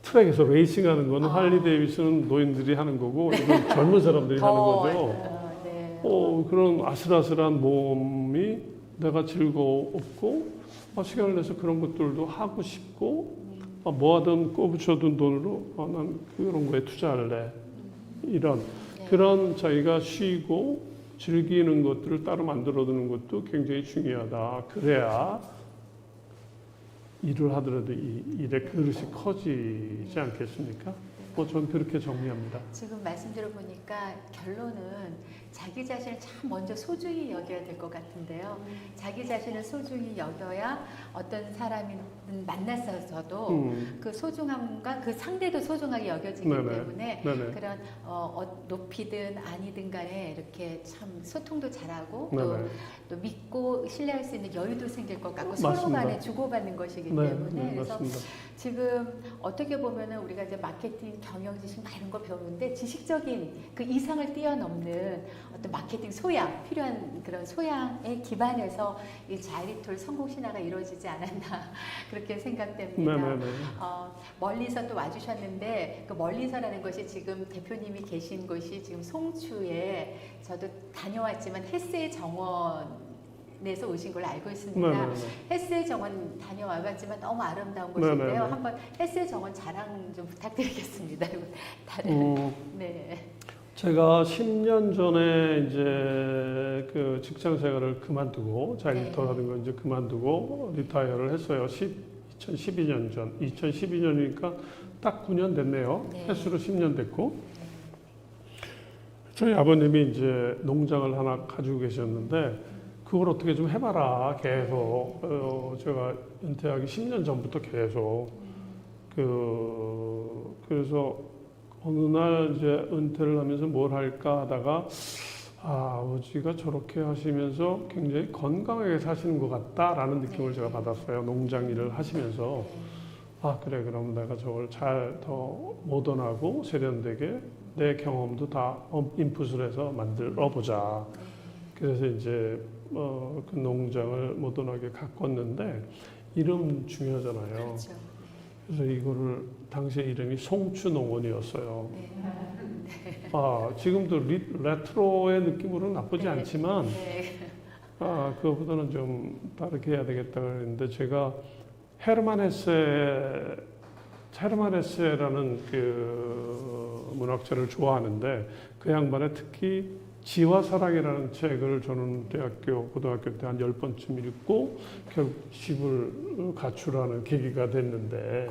S2: 트랙에서 레이싱하는 거는 할리 데이비스는 노인들이 하는 거고 이건 젊은 사람들이 하는 거죠.
S1: 네.
S2: 그런 아슬아슬한 모험이 내가 즐거웠고 시간을 내서 그런 것들도 하고 싶고 뭐 하든 꼬부쳐둔 돈으로 난 그런 거에 투자할래. 이런 그런 자기가 쉬고 즐기는 것들을 따로 만들어두는 것도 굉장히 중요하다. 그래야 일을 하더라도 이 일의 그릇이 커지지 않겠습니까? 뭐 전 그렇게 정리합니다.
S1: 지금 말씀 들어보니까 결론은 자기 자신을 참 먼저 소중히 여겨야 될 것 같은데요. 자기 자신을 소중히 여겨야 어떤 사람이 만났어도 그 소중함과 그 상대도 소중하게 여겨지기
S2: 네네.
S1: 때문에
S2: 네네.
S1: 그런 높이든 아니든 간에 이렇게 참 소통도 잘하고
S2: 네네.
S1: 또 믿고 신뢰할 수 있는 여유도 생길 것 같고
S2: 맞습니다.
S1: 서로 간에 주고받는 것이기
S2: 네,
S1: 때문에
S2: 네,
S1: 그래서
S2: 맞습니다.
S1: 지금 어떻게 보면은 우리가 이제 마케팅 경영 지식 막 이런 거 배우는데 지식적인 그 이상을 뛰어넘는 어떤 마케팅 소양 필요한 그런 소양에 기반해서 이 자이리톨 성공 신화가 이루어지지 않았나 그렇게 생각됩니다.
S2: 네네네.
S1: 멀리서 또 와주셨는데 그 멀리서라는 것이 지금 대표님이 계신 곳이 지금 송추에 저도 다녀왔지만 헬스의 정원에서 오신 걸로 알고 있습니다.
S2: 네네네.
S1: 헬스의 정원 다녀와봤지만 너무 아름다운
S2: 네네네.
S1: 곳인데요. 한번 헬스의 정원 자랑 좀 부탁드리겠습니다. 다른 네.
S2: 제가 10년 전에 이제 그 직장 생활을 그만두고 자이리톨하는 걸 이제 그만두고 리타이어를 했어요. 2012년 전. 2012년이니까 딱 9년 됐네요.
S1: 네.
S2: 횟수로 10년 됐고. 저희 아버님이 이제 농장을 하나 가지고 계셨는데 그걸 어떻게 좀 해봐라 계속 제가 은퇴하기 10년 전부터 계속 그래서 어느 날 이제 은퇴를 하면서 뭘 할까 하다가 아버지가 저렇게 하시면서 굉장히 건강하게 사시는 것 같다라는 느낌을 제가 받았어요. 농장 일을 하시면서 그래 그럼 내가 저걸 잘 더 모던하고 세련되게 내 경험도 다 인풋을 해서 만들어 보자. 그래서 이제 그 농장을 모던하게 가꿨는데 이름 중요하잖아요.
S1: 그렇죠.
S2: 그래서 이거를 당시에 이름이 송추농원이었어요.
S1: 네.
S2: 지금도 레트로의 느낌으로는 나쁘지
S1: 네.
S2: 않지만
S1: 네.
S2: 그거보다는 좀 다르게 해야 되겠다 그랬는데 제가 헤르만 헤세라는 그 문학자를 좋아하는데 그 양반의 특히 지와 사랑이라는 책을 저는 고등학교 때 한 10번쯤 읽고 결국 집을 가출하는 계기가 됐는데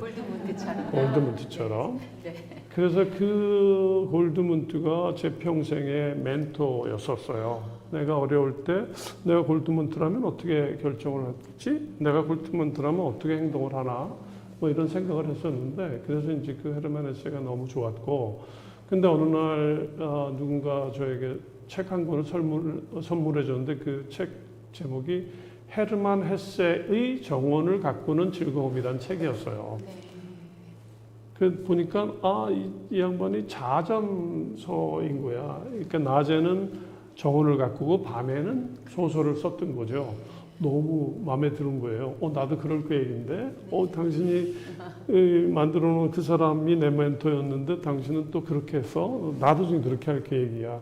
S2: 골드문트처럼
S1: 네.
S2: 그래서 그 골드문트가 제 평생의 멘토였었어요. 내가 어려울 때 내가 골드문트라면 어떻게 결정을 할지 내가 골드문트라면 어떻게 행동을 하나 뭐 이런 생각을 했었는데 그래서 이제 그 헤르만 헤세가 너무 좋았고 근데 어느 날 누군가 저에게 책 한 권을 선물해 줬는데 그 책 제목이 헤르만 헤세의 정원을 가꾸는 즐거움이란 책이었어요.
S1: 네.
S2: 그 보니까 이 양반이 자전서인 거야. 그러니까 낮에는 정원을 가꾸고 밤에는 소설을 썼던 거죠. 너무 마음에 드는 거예요. 나도 그럴 계획인데, 당신이 만들어 놓은 그 사람이 내 멘토였는데 당신은 또 그렇게 해서 나도 지금 그렇게 할 계획이야.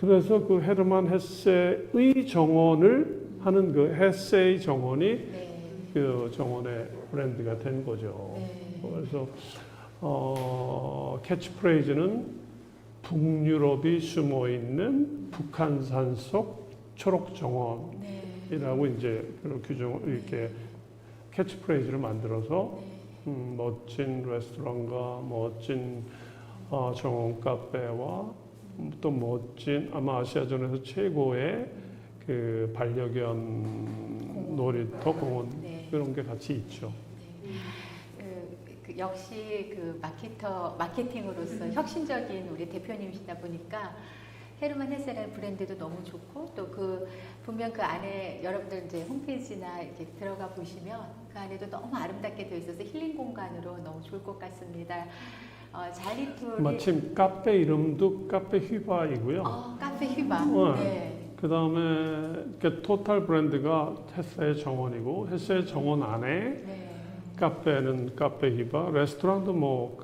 S2: 그래서 그 헤르만 헤세의 정원을 하는 그 헤세의 정원이
S1: 네.
S2: 그 정원의 브랜드가 된 거죠.
S1: 네.
S2: 그래서 캐치프레이즈는 북유럽이 숨어 있는 북한산 속 초록 정원이라고 이제 그런 규정 이렇게 캐치프레이즈를 만들어서 멋진 레스토랑과 멋진 정원 카페와 또 멋진 아마 아시아전에서 최고의 그 반려견 놀이터 공원
S1: 네.
S2: 그런 게 같이 있죠.
S1: 역시 그 마케팅으로서 혁신적인 우리 대표님이시다 보니까 헤르만 헤세라는 브랜드도 너무 좋고 또 그 분명 그 안에 여러분들 이제 홈페이지나 이렇게 들어가 보시면 그 안에도 너무 아름답게 되어 있어서 힐링 공간으로 너무 좋을 것 같습니다. 자이리톨이
S2: 마침 카페 이름도 카페 휘바이고요.
S1: 카페 휘바. 네.
S2: 그 다음에 토탈 브랜드가 햇사의 정원이고 햇사의 정원 안에
S1: 네.
S2: 카페는 카페 휘바, 레스토랑도 뭐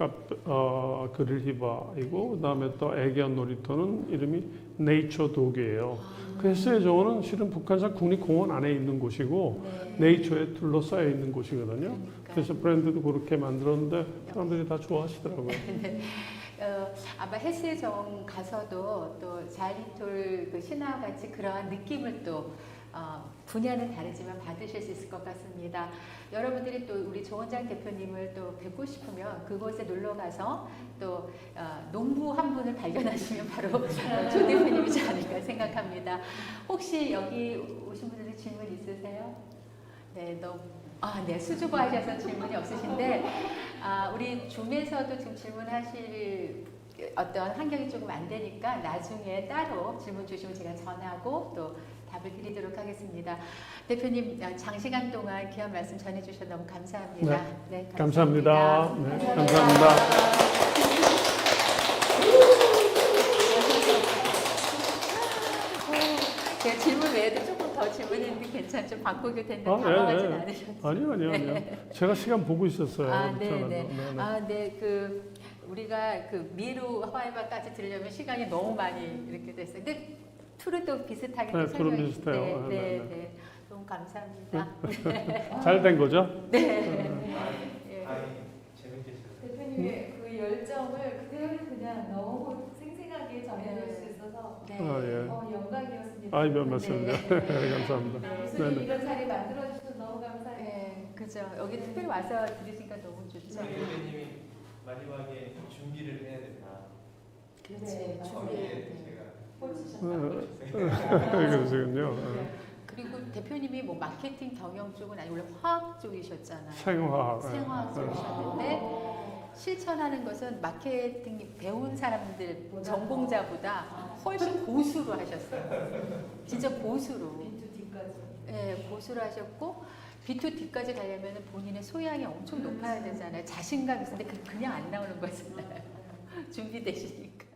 S2: 그릴 휘바이고 그 다음에 또 애견 놀이터는 이름이 네이처 독이에요. 그 햇사의 정원은 실은 북한산 국립공원 안에 있는 곳이고 네이처에 둘러싸여 있는 곳이거든요. 그래서 브랜드도 그렇게 만들었는데 사람들이 다 좋아하시더라고요.
S1: 아마 헬스정 가서도 또 자이톨 그 신화와 같이 그러한 느낌을 또 분야는 다르지만 받으실 수 있을 것 같습니다. 여러분들이 또 우리 조원장 대표님을 또 뵙고 싶으면 그곳에 놀러 가서 또 농부 한 분을 발견하시면 바로 조 대표님이지 않을까 생각합니다. 혹시 여기 오신 분들 질문 있으세요? 네, 네, 수줍어 하셔서 질문이 없으신데, 우리 줌에서도 지금 질문하실 어떤 환경이 조금 안 되니까 나중에 따로 질문 주시면 제가 전하고 또 답을 드리도록 하겠습니다. 대표님, 장시간 동안 귀한 말씀 전해주셔서 너무 감사합니다. 네,
S2: 감사합니다. 네, 감사합니다.
S1: 제가 질문 외에도 조금 더 질문했는데 괜찮죠? 바꾸게 됐는데 당황하진 않으셨죠?
S2: 아니요. 제가 시간 보고 있었어요.
S1: 네. 우리가 그 미루 하와이바까지 들으려면 시간이 너무 많이 이렇게 됐어요. 근데 투르도 비슷하게
S2: 투르 비슷해요.
S1: 네. 너무 감사합니다.
S2: 잘 된 거죠?
S1: 네.
S4: 재밌게
S1: 대표님의 그 열정을 그대로 그냥 너무 생생하게 전해줄 수 있어서 영광이었습니다.
S2: 맞습니다. 감사합니다.
S1: 교수님 이런 자리 만들어주셔서 너무 감사해요. 네, 그죠. 여기 특별히 와서 들으시니까 너무 좋죠.
S4: 선생님이 마지막에 준비를 해야 된다.
S1: 그렇지.
S4: 거기에
S2: 그러시군요.
S1: 그리고 대표님이 뭐 마케팅 경영 쪽은 아니고 원래 화학 쪽이셨잖아요.
S2: 생화학
S1: 쪽이셨는데 실천하는 것은 마케팅 배운 사람들 전공자보다 훨씬 고수로 하셨어요. 진짜 고수로. B2D까지. 네, 고수로 하셨고 B2D까지 가려면 본인의 소양이 엄청 높아야 되잖아요. 자신감 있는데 그냥 안 나오는 거잖아요. 준비되시니까.